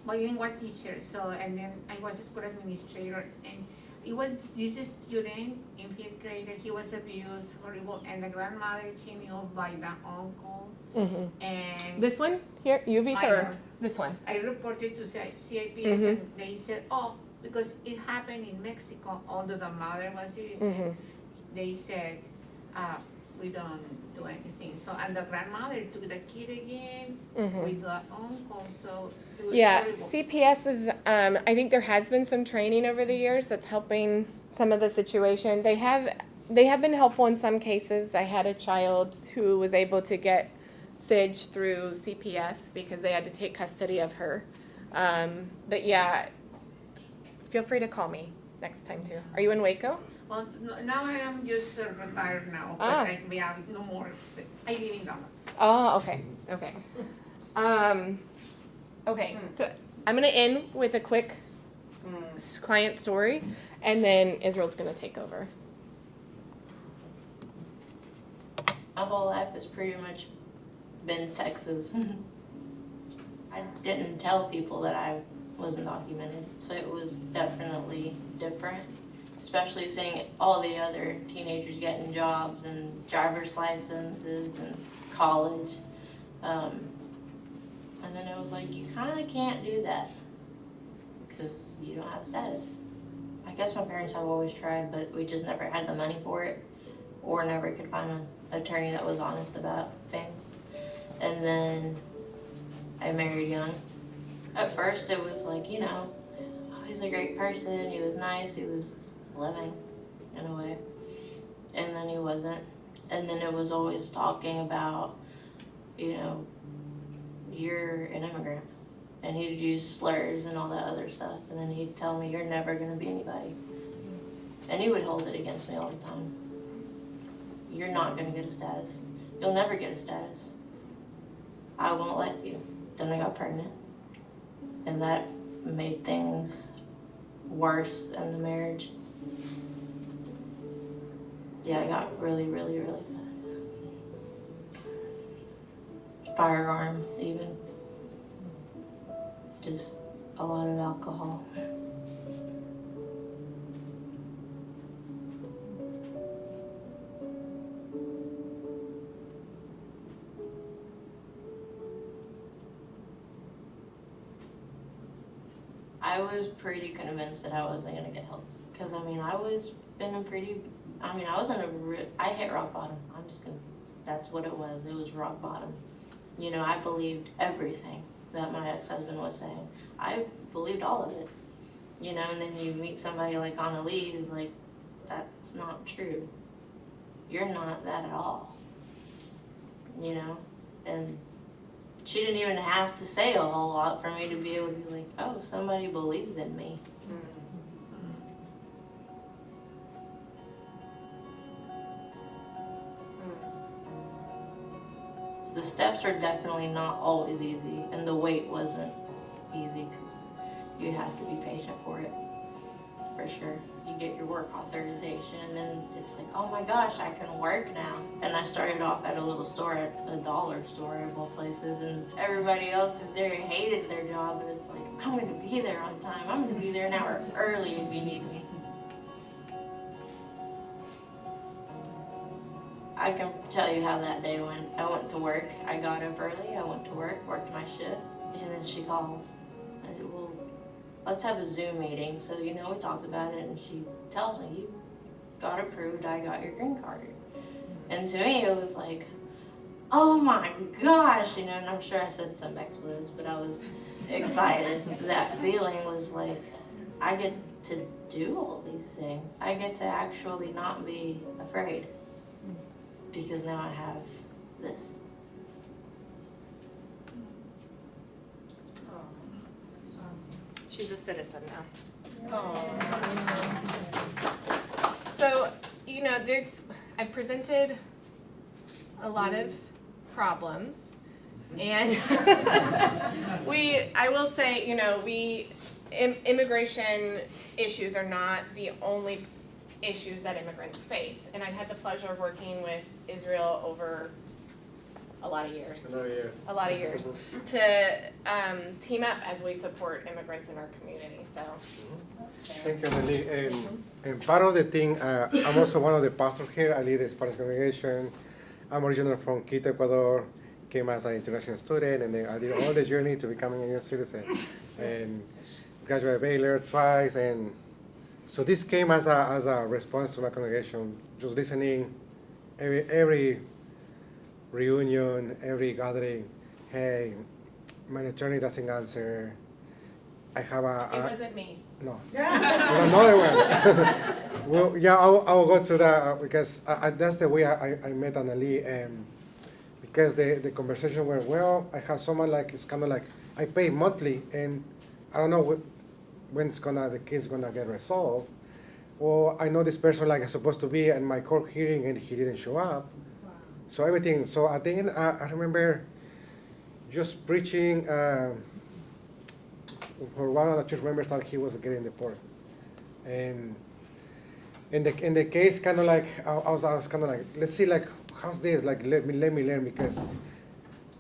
bilingual teacher, and then I was a school administrator, and it was this student in 5th grade, he was abused, horrible, and the grandmother, she knew by the uncle. Mm-hmm. And this one here, U visa, or this one? I reported to CIPS, mm-hmm. And they said, because it happened in Mexico, although the mother was citizen, mm-hmm. They said, we don't do anything. So, and the grandmother took the kid again, mm-hmm. With the uncle, so it was horrible. CPS is, I think there has been some training over the years that's helping some of the situation. They have been helpful in some cases. I had a child who was able to get SIJ through CPS because they had to take custody of her. But yeah, feel free to call me next time too. Are you in Waco? Well, now I am just retired now, but we have no more. I live in Dallas. Oh, okay. Okay, so I'm going to end with a quick client story, and then Israel's going to take over. My whole life has pretty much been Texas. I didn't tell people that I was undocumented, so it was definitely different. Especially seeing all the other teenagers getting jobs and driver's licenses and college. And then it was like, you kind of can't do that because you don't have status. I guess my parents have always tried, but we just never had the money for it or never could find an attorney that was honest about things. And then I married young. At first it was like, you know, oh, he's a great person, he was nice, he was loving in a way. And then he wasn't. And then it was always talking about, you know, you're an immigrant. And he'd use slurs and all that other stuff. And then he'd tell me, you're never gonna be anybody. And he would hold it against me all the time. You're not gonna get a status. You'll never get a status. I won't let you. Then I got pregnant. And that made things worse in the marriage. Yeah, I got really, really, really bad. Firearms, even. Just a lot of alcohol. I was pretty convinced that I wasn't gonna get help. Cause I mean, I was in a pretty, I mean, I was in a, I hit rock bottom. I'm just gonna, that's what it was. It was rock bottom. You know, I believed everything that my ex-husband was saying. I believed all of it. You know, and then you meet somebody like Annalise who's like, that's not true. You're not that at all. You know? And she didn't even have to say a whole lot for me to be able to be like, oh, somebody believes in me. So the steps are definitely not always easy, and the wait wasn't easy because you have to be patient for it, for sure. You get your work authorization, and then it's like, oh my gosh, I can work now. And I started off at a little store, at a dollar store of all places, and everybody else who's there hated their job, and it's like, I'm gonna be there on time. I'm gonna be there an hour early if you need me. I can tell you how that day went. I went to work, I got up early, I went to work, worked my shift, and then she calls. I said, well, let's have a Zoom meeting. So, you know, we talked about it, and she tells me, you got approved, I got your green card. And to me, it was like, oh my gosh, you know, and I'm sure I said some expletives, but I was excited. That feeling was like, I get to do all these things. I get to actually not be afraid, because now I have this. She's a citizen now. So, you know, I've presented a lot of problems, and I will say, you know, immigration issues are not the only issues that immigrants face, and I've had the pleasure of working with Israel over a lot of years to team up as we support immigrants in our community. So thank you, Nelly. And part of the thing, I'm also one of the pastors here. I lead the Spanish congregation. I'm originally from Quito, Ecuador. Came as an international student, and then I did all the journey to becoming a U.S. citizen, and graduated Baylor twice. And so this came as a response to my congregation, just listening every reunion, every gathering. Hey, my attorney doesn't answer. I have it wasn't me. No, another one. Well, yeah, I'll go to that because that's the way I met Annalise, and because the conversation went well. I have someone like, it's kind of like I pay monthly, and I don't know when the case gonna get resolved. Well, I know this person like is supposed to be at my court hearing, and he didn't show up. So everything. So at the end, I remember just preaching. For one of the church members that he was getting deported, and in the case, kind of like I was kind of like, let's see, like how's this? Like let me learn, because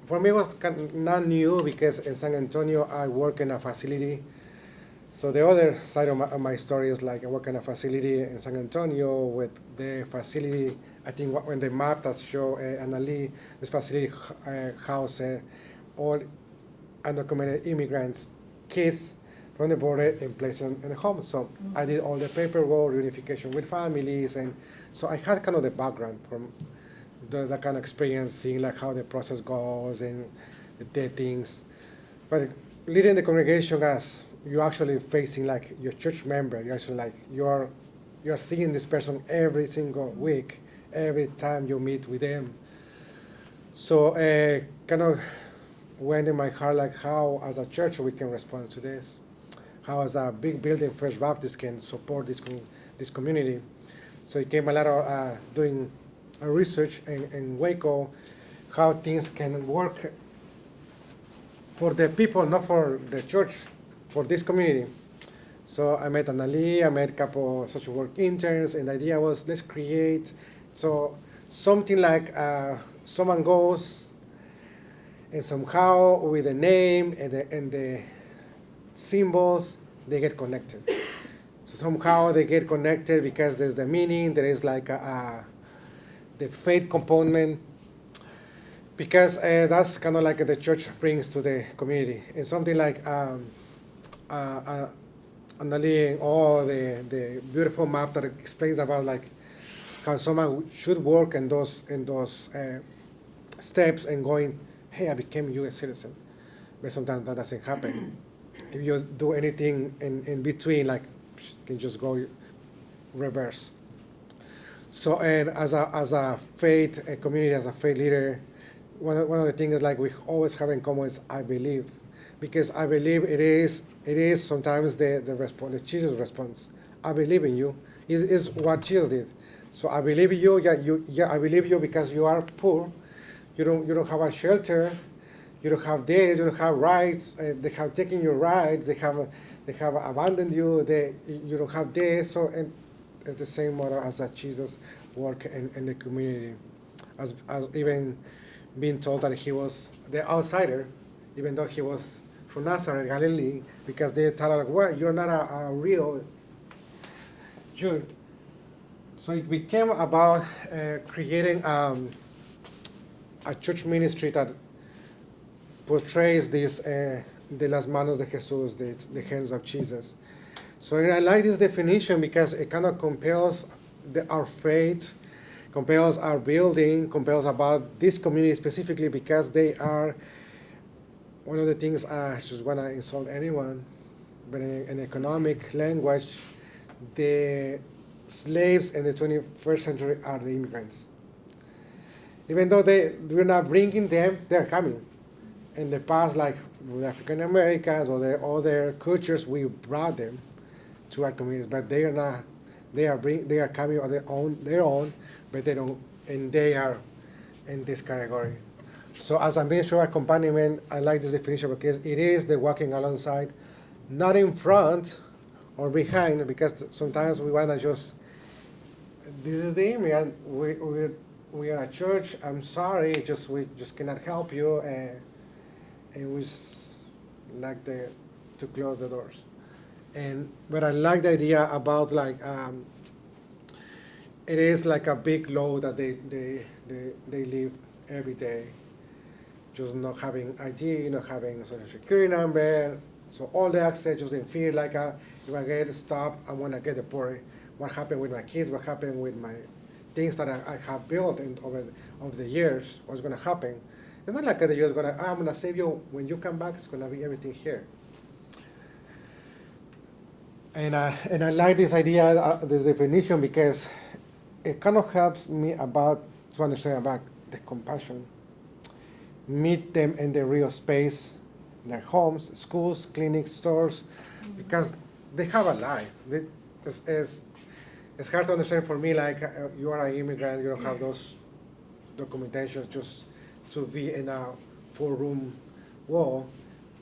for me it was kind of not new, because in San Antonio I work in a facility, So the other side of my story is like I work in a facility in San Antonio with the facility. I think when the map that show Annalie, this facility houses all undocumented immigrants, kids from the border and placed in the home. So I did all the paperwork, reunification with families, and so I had kind of the background from that kind of experience, seeing like how the process goes and the things. But leading the congregation as you're actually facing like your church member, you're actually like you're seeing this person every single week, every time you meet with them. So kind of went in my heart like how as a church we can respond to this, how as a big building First Baptist can support this community. So it came a lot of doing research in Waco, how things can work for the people, not for the church, for this community. So I met Annalie, I met a couple of social work interns, and the idea was let's create so something like someone goes and somehow with the name and the symbols they get connected. So somehow they get connected because there's the meaning, there is like the faith component, because that's kind of like the church brings to the community. It's something like Annalie and all the beautiful map that explains about like how someone should work in those steps and going, hey, I became a U.S. citizen. But sometimes that doesn't happen. If you do anything in between, like you can just go reverse. So and as a faith a community, as a faith leader, one of the things like we always have in common is I believe, because I believe it is sometimes the response, the Jesus response. I believe in you is what Jesus did. So I believe in you. I believe you because you are poor. You don't have a shelter. You don't have this. You don't have rights. They have taken your rights. They have abandoned you. You don't have this. So and it's the same model as that Jesus worked in the community, as even being told that he was the outsider, even though he was from Nazareth, Galilee, because they thought like, well, you're not a real Jew. So it became about creating a church ministry that portrays this, de las manos de Jesús, the hands of Jesus. So I like this definition because it kind of compels our faith, compels our building, compels about this community specifically because they are, one of the things I just want to insult anyone, but in economic language, the slaves in the 21st century are the immigrants. Even though we're not bringing them, they're coming. In the past, like with African Americans or the other cultures, we brought them to our communities, but they are not. They are coming on their own, but they don't, and they are in this category. So as a ministry of accompaniment, I like this definition because it is the walking alongside, not in front or behind, because sometimes we want to just, this is the immigrant, we are a church, I'm sorry, we just cannot help you, and we like to close the doors. But I like the idea about like, it is like a big load that they live every day, just not having ID, not having a social security number, so all the access, just in fear like if I get stopped, I want to get deported. What happened with my kids? What happened with my things that I have built over the years? What's going to happen? It's not like the U.S. I'm going to save you when you come back. It's going to be everything here. And I like this idea, this definition, because it kind of helps me to understand about the compassion. Meet them in the real space, their homes, schools, clinics, stores, because they have a life. It's hard to understand for me, like you are an immigrant, you don't have those documentations, just to be in a 4-room wall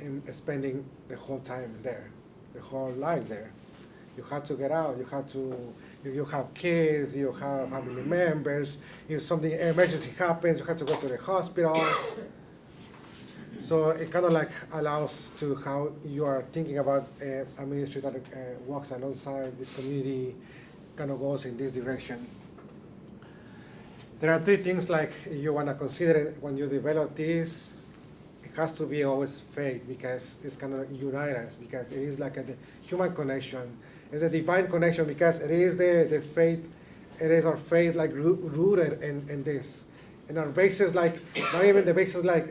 and spending the whole time there, the whole life there. You have to get out, you have kids, you have family members, if something emergency happens, you have to go to the hospital. So it kind of like allows to how you are thinking about a ministry that walks alongside this community, kind of goes in this direction. There are three things like you want to consider when you develop this. It has to be always faith, because it's kind of unite us, because it is like the human connection. It's a divine connection, because it is the faith, it is our faith like rooted in this. And our basis, like, not even the basis like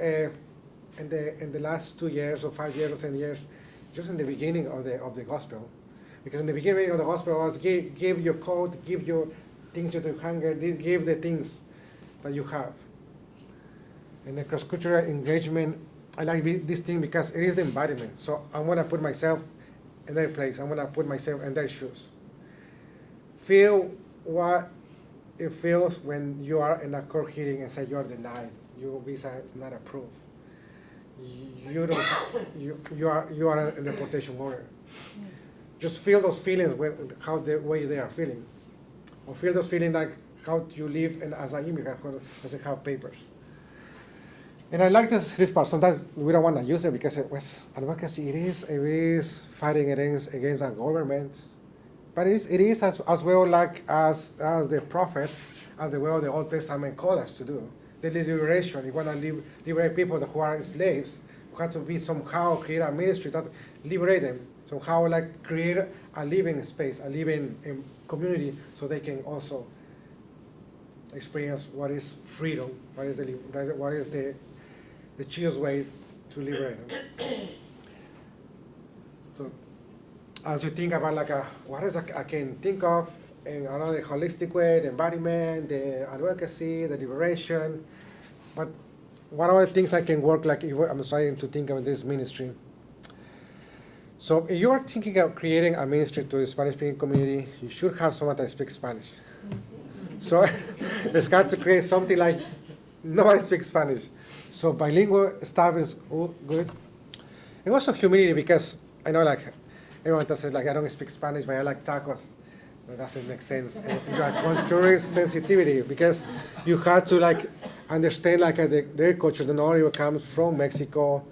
in the last 2 years or 5 years or 10 years, just in the beginning of the gospel. Because in the beginning of the gospel was give your coat, give your things you to hunger, give the things that you have. And the cross-cultural engagement, I like this thing because it is the embodiment. So I want to put myself in their place. I want to put myself in their shoes. Feel what it feels when you are in a court hearing and say you are denied. Your visa is not approved. You are in the deportation order. Just feel those feelings how the way they are feeling, or feel those feelings like how you live as an immigrant who doesn't have papers. And I like this part. Sometimes we don't want to use it because it was advocacy. It is fighting against our government, but it is as well like as the prophets, as the way of the Old Testament called us to do. The liberation. You want to liberate people who are slaves. You have to be somehow create a ministry that liberate them. Somehow like create a living space, a living community, so they can also experience what is freedom, what is the cheapest way to liberate them. So as you think about like what is I can think of in another holistic way, the embodiment, the advocacy, the liberation, but what are the things that can work like if I'm trying to think of this ministry. So if you are thinking of creating a ministry to the Spanish-speaking community, you should have someone that speaks Spanish. So it's hard to create something like nobody speaks Spanish. So bilingual stuff is good. And also humility, because I know like everyone does it like I don't speak Spanish, but I like tacos. That doesn't make sense. And you have cultural sensitivity, because you have to like understand like their culture. The knowledge comes from Mexico.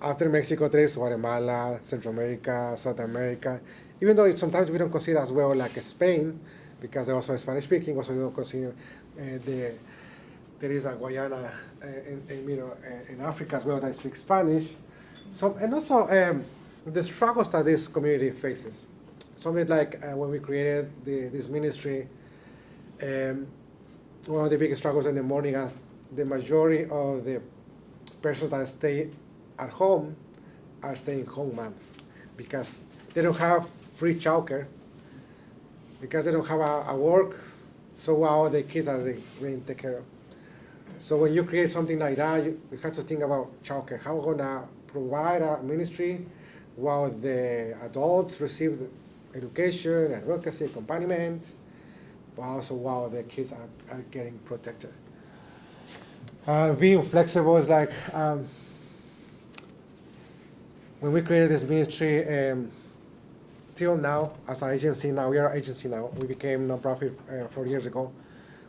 After Mexico, there's Guatemala, Central America, South America. Even though sometimes we don't consider as well like Spain, because they're also Spanish speaking. Also, we don't consider there is a Guyana in Africa as well that speaks Spanish. So and also the struggles that this community faces. Something like when we created this ministry, one of the biggest struggles in the morning is the majority of the persons that stay at home are staying home moms, because they don't have free childcare, because they don't have a work, so while the kids are being taken care of. So when you create something like that, you have to think about childcare. How we're gonna provide a ministry while the adults receive education, advocacy, accompaniment, but also while the kids are getting protected. Being flexible is like, when we created this ministry, till now, as an agency now, we are an agency now, we became nonprofit 4 years ago.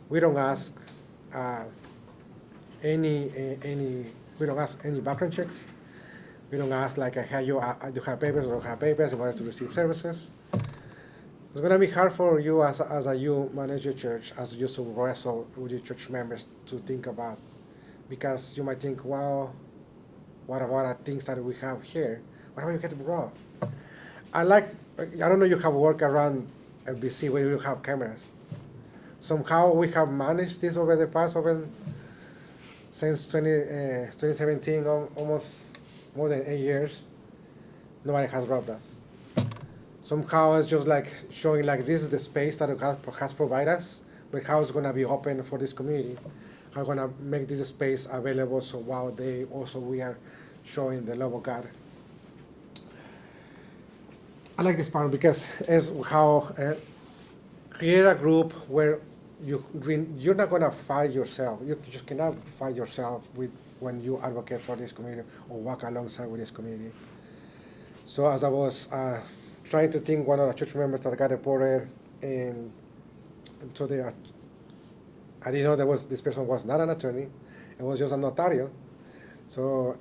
We don't ask any background checks. We don't ask like, do you have papers or don't have papers in order to receive services. It's going to be hard for you as you manage your church, as you wrestle with your church members to think about, because you might think, well, what about the things that we have here? What about you get wrong? I don't know, you have worked around BC where you have cameras. Somehow we have managed this over the past, since 2017, almost more than 8 years. Nobody has robbed us. Somehow it's just like showing like this is the space that has provided us, but how it's going to be open for this community. How we're going to make this space available so while we are showing the love of God. I like this part because it's how create a group where you're not going to fight yourself. You just cannot fight yourself when you advocate for this community or walk alongside with this community. So as I was trying to think, one of the church members that got deported, and so I didn't know this person was not an attorney. It was just a notario. So,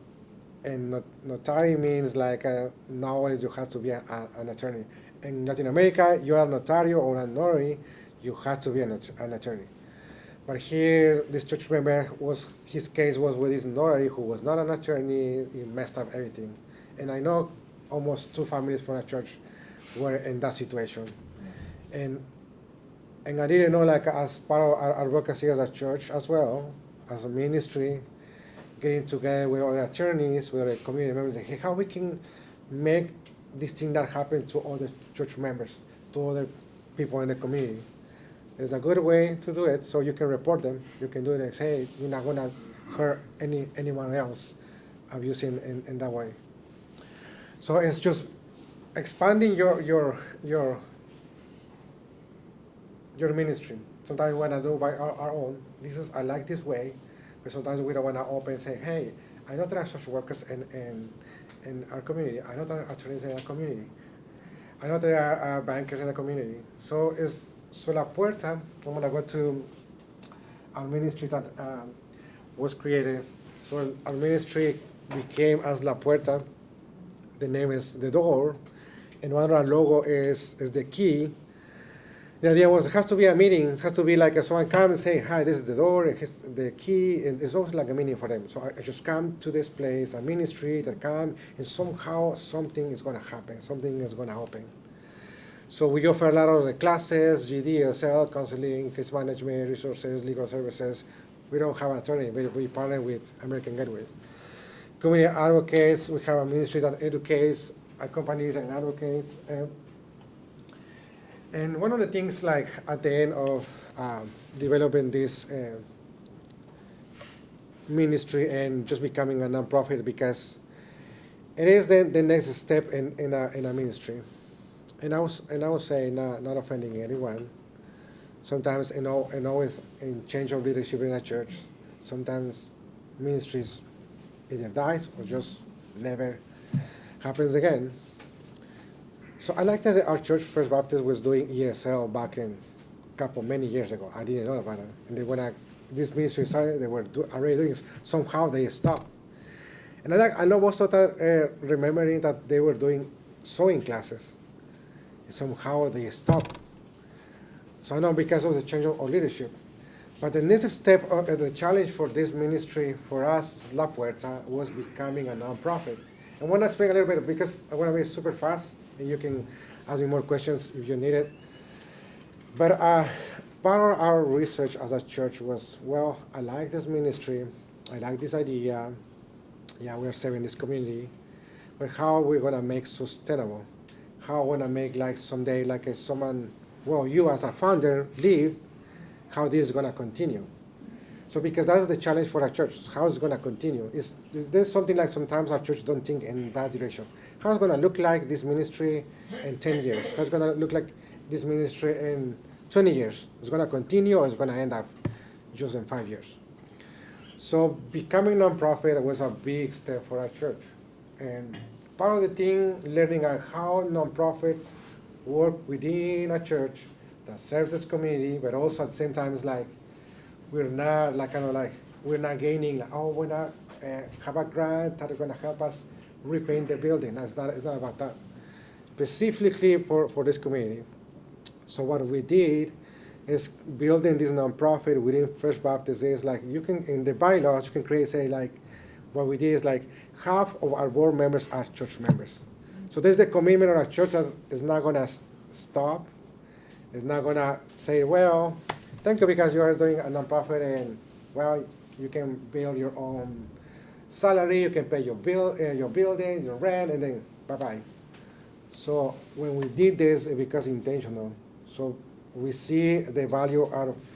and notary means like nowadays you have to be an attorney. In Latin America, you are a notario or a notary, you have to be an attorney. But here, this church member his case was with this notary who was not an attorney. He messed up everything, and I know almost 2 families from a church were in that situation, and I didn't know, like, as part of our advocacy as a church as well, as a ministry, getting together with other attorneys, with other community members, and hey, how we can make this thing that happen to other church members, to other people in the community. There's a good way to do it, so you can report them. You can do it and say, hey, you're not gonna hurt anyone else abusing in that way. So it's just expanding your ministry. Sometimes we wanna do by our own. I like this way, but sometimes we don't wanna open and say, hey, I know there are social workers in our community. I know there are attorneys in our community. I know there are bankers in the community. So La Puerta, I'm going to go to our ministry that was created. So our ministry became as La Puerta. The name is the door, and one of our logo is the key. The idea was it has to be a meeting. It has to be like someone comes and say, hi, this is the door, it's the key, and it's always like a meeting for them. So I just come to this place, a ministry that come, and somehow something is going to happen, something is going to open. So we offer a lot of the classes, GD, SL, counseling, case management, resources, legal services. We don't have an attorney, but we partner with American Gateways. Community advocates, we have a ministry that educates, accompanies and advocates. And one of the things, like at the end of developing this ministry and just becoming a nonprofit, because it is the next step in a ministry. And I would say, not offending anyone. Sometimes, and always in change of leadership in a church, sometimes ministries either dies or just never happens again. So I like that our church, First Baptist, was doing ESL back in many years ago. I didn't know about it. And then when this ministry started, they were already doing it. Somehow they stopped. And I know also that remembering that they were doing sewing classes. Somehow they stopped. So I know because of the change of leadership. But the next step of the challenge for this ministry, for us, La Puerta, was becoming a nonprofit. I want to explain a little bit because I want to be super fast, and you can ask me more questions if you need it. But part of our research as a church was, well, I like this ministry, I like this idea, yeah, we're serving this community, but how are we going to make sustainable? How I want to make, like, someday, like, someone, well, you as a founder leave, how this is going to continue. So because that's the challenge for our church, how it's going to continue. Is there something like sometimes our church don't think in that direction? How it's going to look like this ministry in 10 years? How it's going to look like this ministry in 20 years? It's going to continue or it's going to end up just in 5 years? So becoming nonprofit was a big step for our church. And part of the thing, learning how nonprofits work within a church that serves this community, but also at the same time, it's like we're not we're not gaining, like, oh, we're not have a grant that are going to help us repaint the building. It's not about that. Specifically for this community. So what we did is building this nonprofit within First Baptist is like you can, in the bylaws, you can create, say, like, what we did is like half of our board members are church members. So there's the commitment of our church that is not going to stop. It's not going to say, well, thank you because you are doing a nonprofit and, well, you can build your own salary, you can pay your building, your rent, and then bye-bye. So when we did this, it becomes intentional. So we see the value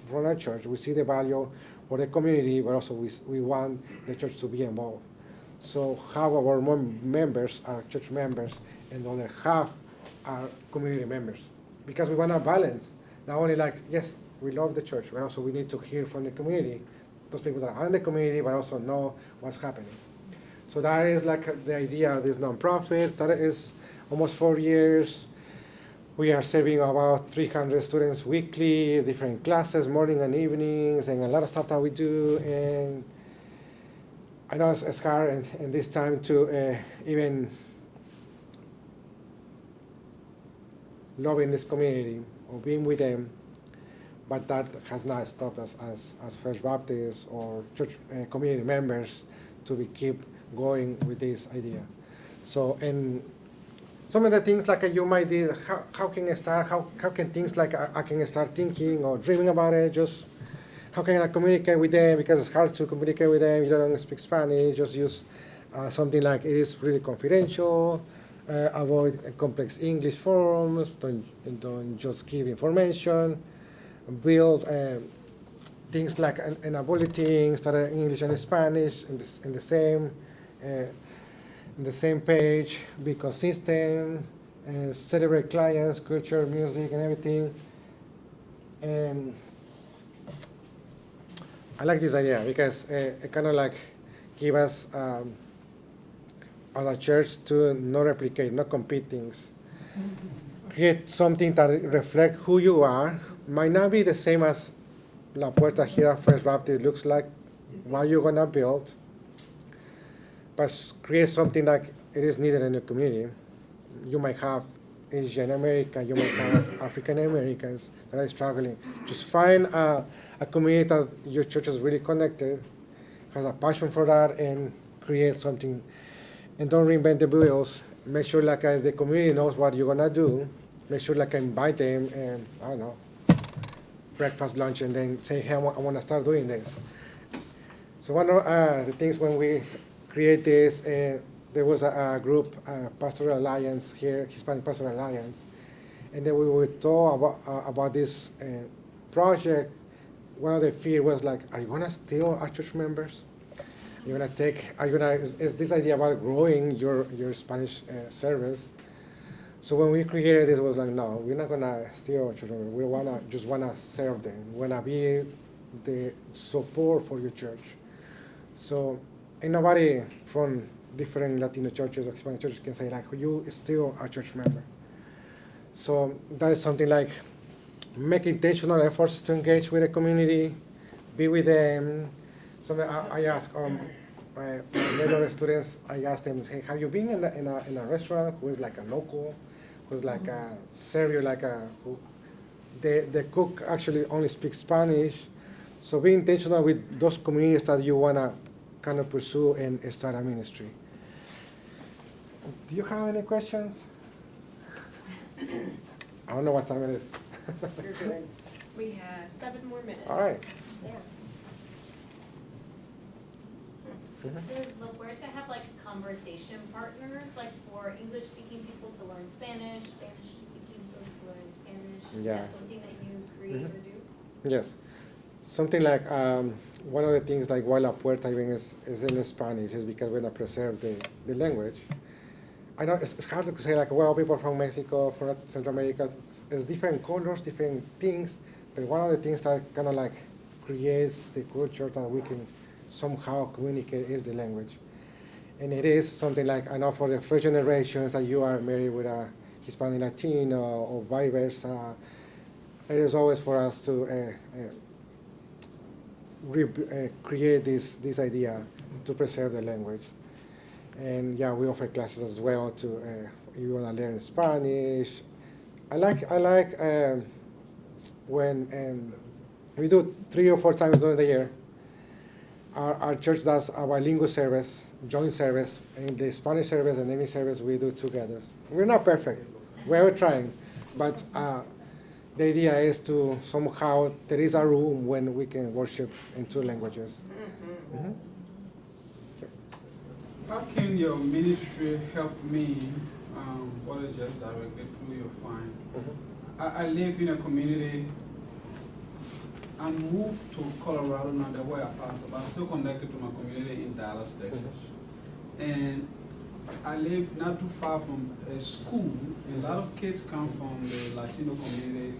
from our church, we see the value for the community, but also we want the church to be involved. So half of our members are church members, and the other half are community members. Because we want to balance, not only like, yes, we love the church, but also we need to hear from the community, those people that are in the community, but also know what's happening. So that is like the idea of this nonprofit. That is almost 4 years. We are serving about 300 students weekly, different classes, morning and evenings, and a lot of stuff that we do. And I know it's hard in this time to even loving this community or being with them, but that has not stopped us as First Baptists or church community members to keep going with this idea. So, and some of the things like you might do, how can I start, how can things like I can start thinking or dreaming about it, just how can I communicate with them, because it's hard to communicate with them, you don't speak Spanish, just use something like it is really confidential, avoid complex English forms, don't just give information, build things like an bulletin, start in English and Spanish in the same page, be consistent, celebrate clients, culture, music, and everything. And I like this idea because it kind of like give us as a church to not replicate, not compete things. Create something that reflects who you are. Might not be the same as La Puerta here at First Baptist looks like, what you're gonna build, but create something like it is needed in the community. You might have Asian American, you might have African Americans that are struggling. Just find a community that your church is really connected, has a passion for that, and create something. And don't reinvent the wheels. Make sure like the community knows what you're gonna do. Make sure like invite them and I don't know, breakfast, lunch, and then say, hey, I want to start doing this. So one of the things when we create this, there was a group, Pastoral Alliance here, Hispanic Pastoral Alliance, and then we would talk about this project. One of the fear was like, are you gonna steal our church members? You're gonna take, is this idea about growing your Spanish service? So when we created this, it was like, no, we're not gonna steal our church members. We just wanna serve them. We wanna be the support for your church. So, and nobody from different Latino churches or Hispanic churches can say like, you still a church member. So that is something like make intentional efforts to engage with the community, be with them. So I ask my regular students, I ask them, hey, have you been in a restaurant who is like a local, who's like a server, like the cook actually only speaks Spanish. So be intentional with those communities that you wanna kind of pursue and start a ministry. Do you have any questions? I don't know what time it is. You're good. We have 7 more minutes. All right. Yeah. Does La Puerta have like conversation partners, like for English-speaking people to learn Spanish, Spanish-speaking folks to learn Spanish? Yeah. Is that something that you create or do? Yes. Something like one of the things like why La Puerta even is in Spanish is because we're going to preserve the language. I know it's hard to say like, well, people from Mexico, from Central America, it's different colors, different things, but one of the things that kind of like creates the culture that we can somehow communicate is the language. And it is something like, I know for the first generations that you are married with a Hispanic Latino or vice versa, it is always for us to create this idea to preserve the language. And yeah, we offer classes as well to you want to learn Spanish. I like when we do 3 or 4 times during the year. Our church does a bilingual service, joint service, and the Spanish service and English service we do together. We're not perfect, we're trying, but the idea is to somehow, there is a room when we can worship in 2 languages. Mm-hmm. How can your ministry help me, what is just directly through your fine? Mm-hmm. I live in a community. I moved to Colorado now that way I pastor, but I'm still connected to my community in Dallas, Texas. Mm-hmm. And I live not too far from a school, and a lot of kids come from the Latino community,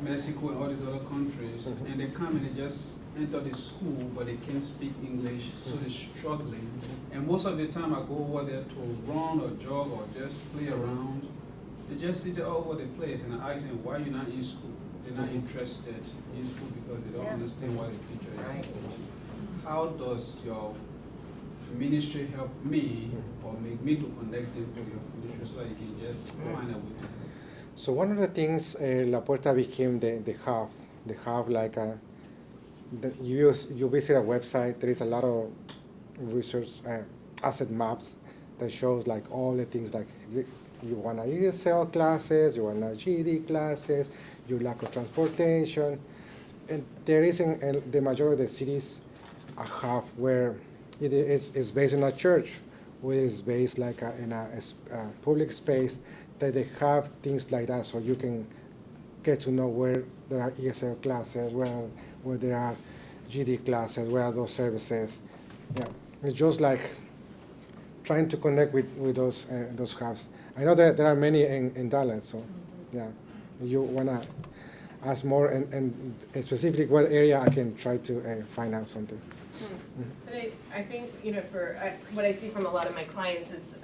Mexico and all these other countries, Mm-hmm. and they come and they just enter the school, but they can't speak English, so they're struggling. And most of the time I go over there to run or jog or just play around. They just sit all over the place, and I ask them, why you're not in school? They're not interested in school because they don't understand what the teacher is. Right. How does your ministry help me or make me to connect them to your ministry so that you can just find out with them. So one of the things La Puerta became the hub. The hub, like you visit a website. There is a lot of research asset maps that shows like all the things like you want ESL classes, you want GED classes, you lack of transportation, and there is in the majority of the cities a hub where it is based in a church, where it is based like in a public space that they have things like that, so you can get to know where there are ESL classes, where there are GD classes, where are those services. Yeah, it's just like trying to connect with those hubs. I know that there are many in Dallas, so yeah, you wanna ask more and specifically what area I can try to find out something. But I think, for what I see from a lot of my clients is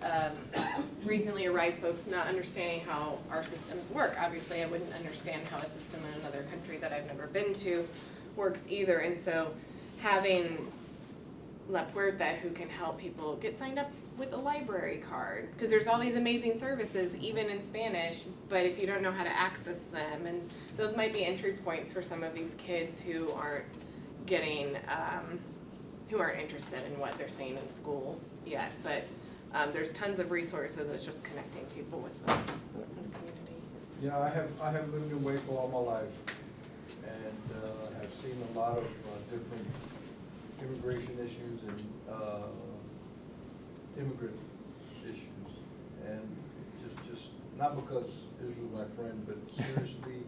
recently arrived folks not understanding how our systems work. Obviously, I wouldn't understand how a system in another country that I've never been to works either. And so having La Puerta who can help people get signed up with a library card, because there's all these amazing services, even in Spanish, but if you don't know how to access them, and those might be entry points for some of these kids who aren't getting, who aren't interested in what they're seeing in school yet, but there's tons of resources. It's just connecting people with the community. Yeah, I have lived in Waco all my life, and have seen a lot of different immigration issues and immigrant issues, and just not because Israel's my friend, but seriously,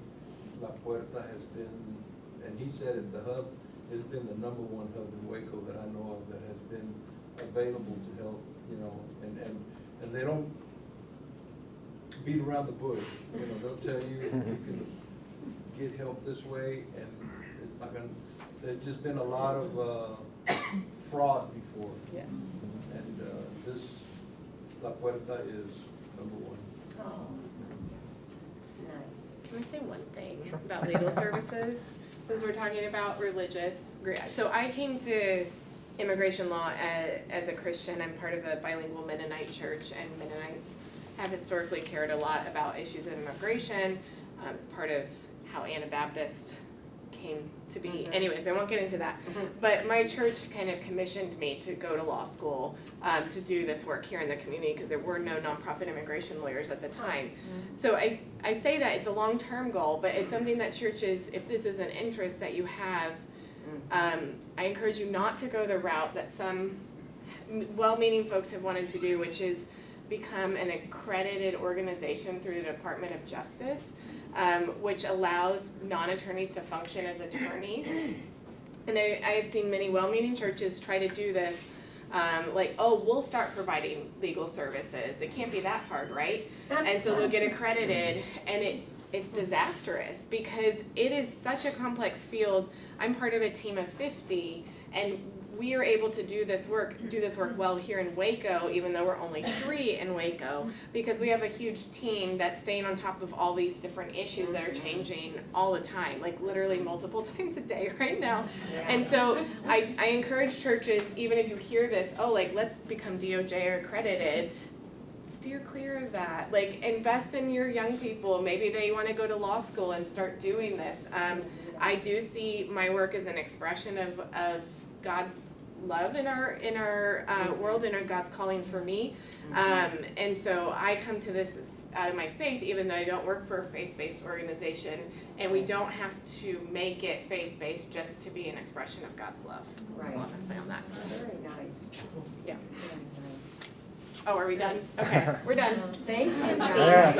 La Puerta has been, and he said it, the hub has been the #1 hub in Waco that I know of that has been available to help, and they don't beat around the bush. They'll tell you you can get help this way, and it's not gonna. There's just been a lot of fraud before. Yes. And this La Puerta is #1. Oh, nice. Can I say one thing Sure. about legal services? Since we're talking about religious, so I came to immigration law as a Christian. I'm part of a bilingual Mennonite church, and Mennonites have historically cared a lot about issues of immigration. It's part of how Anabaptist came to be. Mm-hmm. Anyways, I won't get into that. Mm-hmm. But my church kind of commissioned me to go to law school to do this work here in the community because there were no nonprofit immigration lawyers at the time. Mm-hmm. So I say that it's a long-term goal, but it's something that churches, if this is an interest that you have, I encourage you not to go the route that some well-meaning folks have wanted to do, which is become an accredited organization through the Department of Justice, which allows non-attorneys to function as attorneys. And I have seen many well-meaning churches try to do this, we'll start providing legal services. It can't be that hard, right? And so they'll get accredited, and it's disastrous because it is such a complex field. I'm part of a team of 50, and we are able to do this work well here in Waco, even though we're only 3 in Waco, because we have a huge team that's staying on top of all these different issues that are changing all the time, like literally multiple times a day right now. Yeah. And so I encourage churches, even if you hear this, let's become DOJ accredited, steer clear of that. Invest in your young people. Maybe they want to go to law school and start doing this. I do see my work as an expression of God's love in our world and God's calling for me. And so I come to this out of my faith, even though I don't work for a faith-based organization, and we don't have to make it faith-based just to be an expression of God's love. That's all I'm going to say on that. Very nice. Yeah. Very nice. Oh, are we done? Okay, we're done. Thank you. Yeah.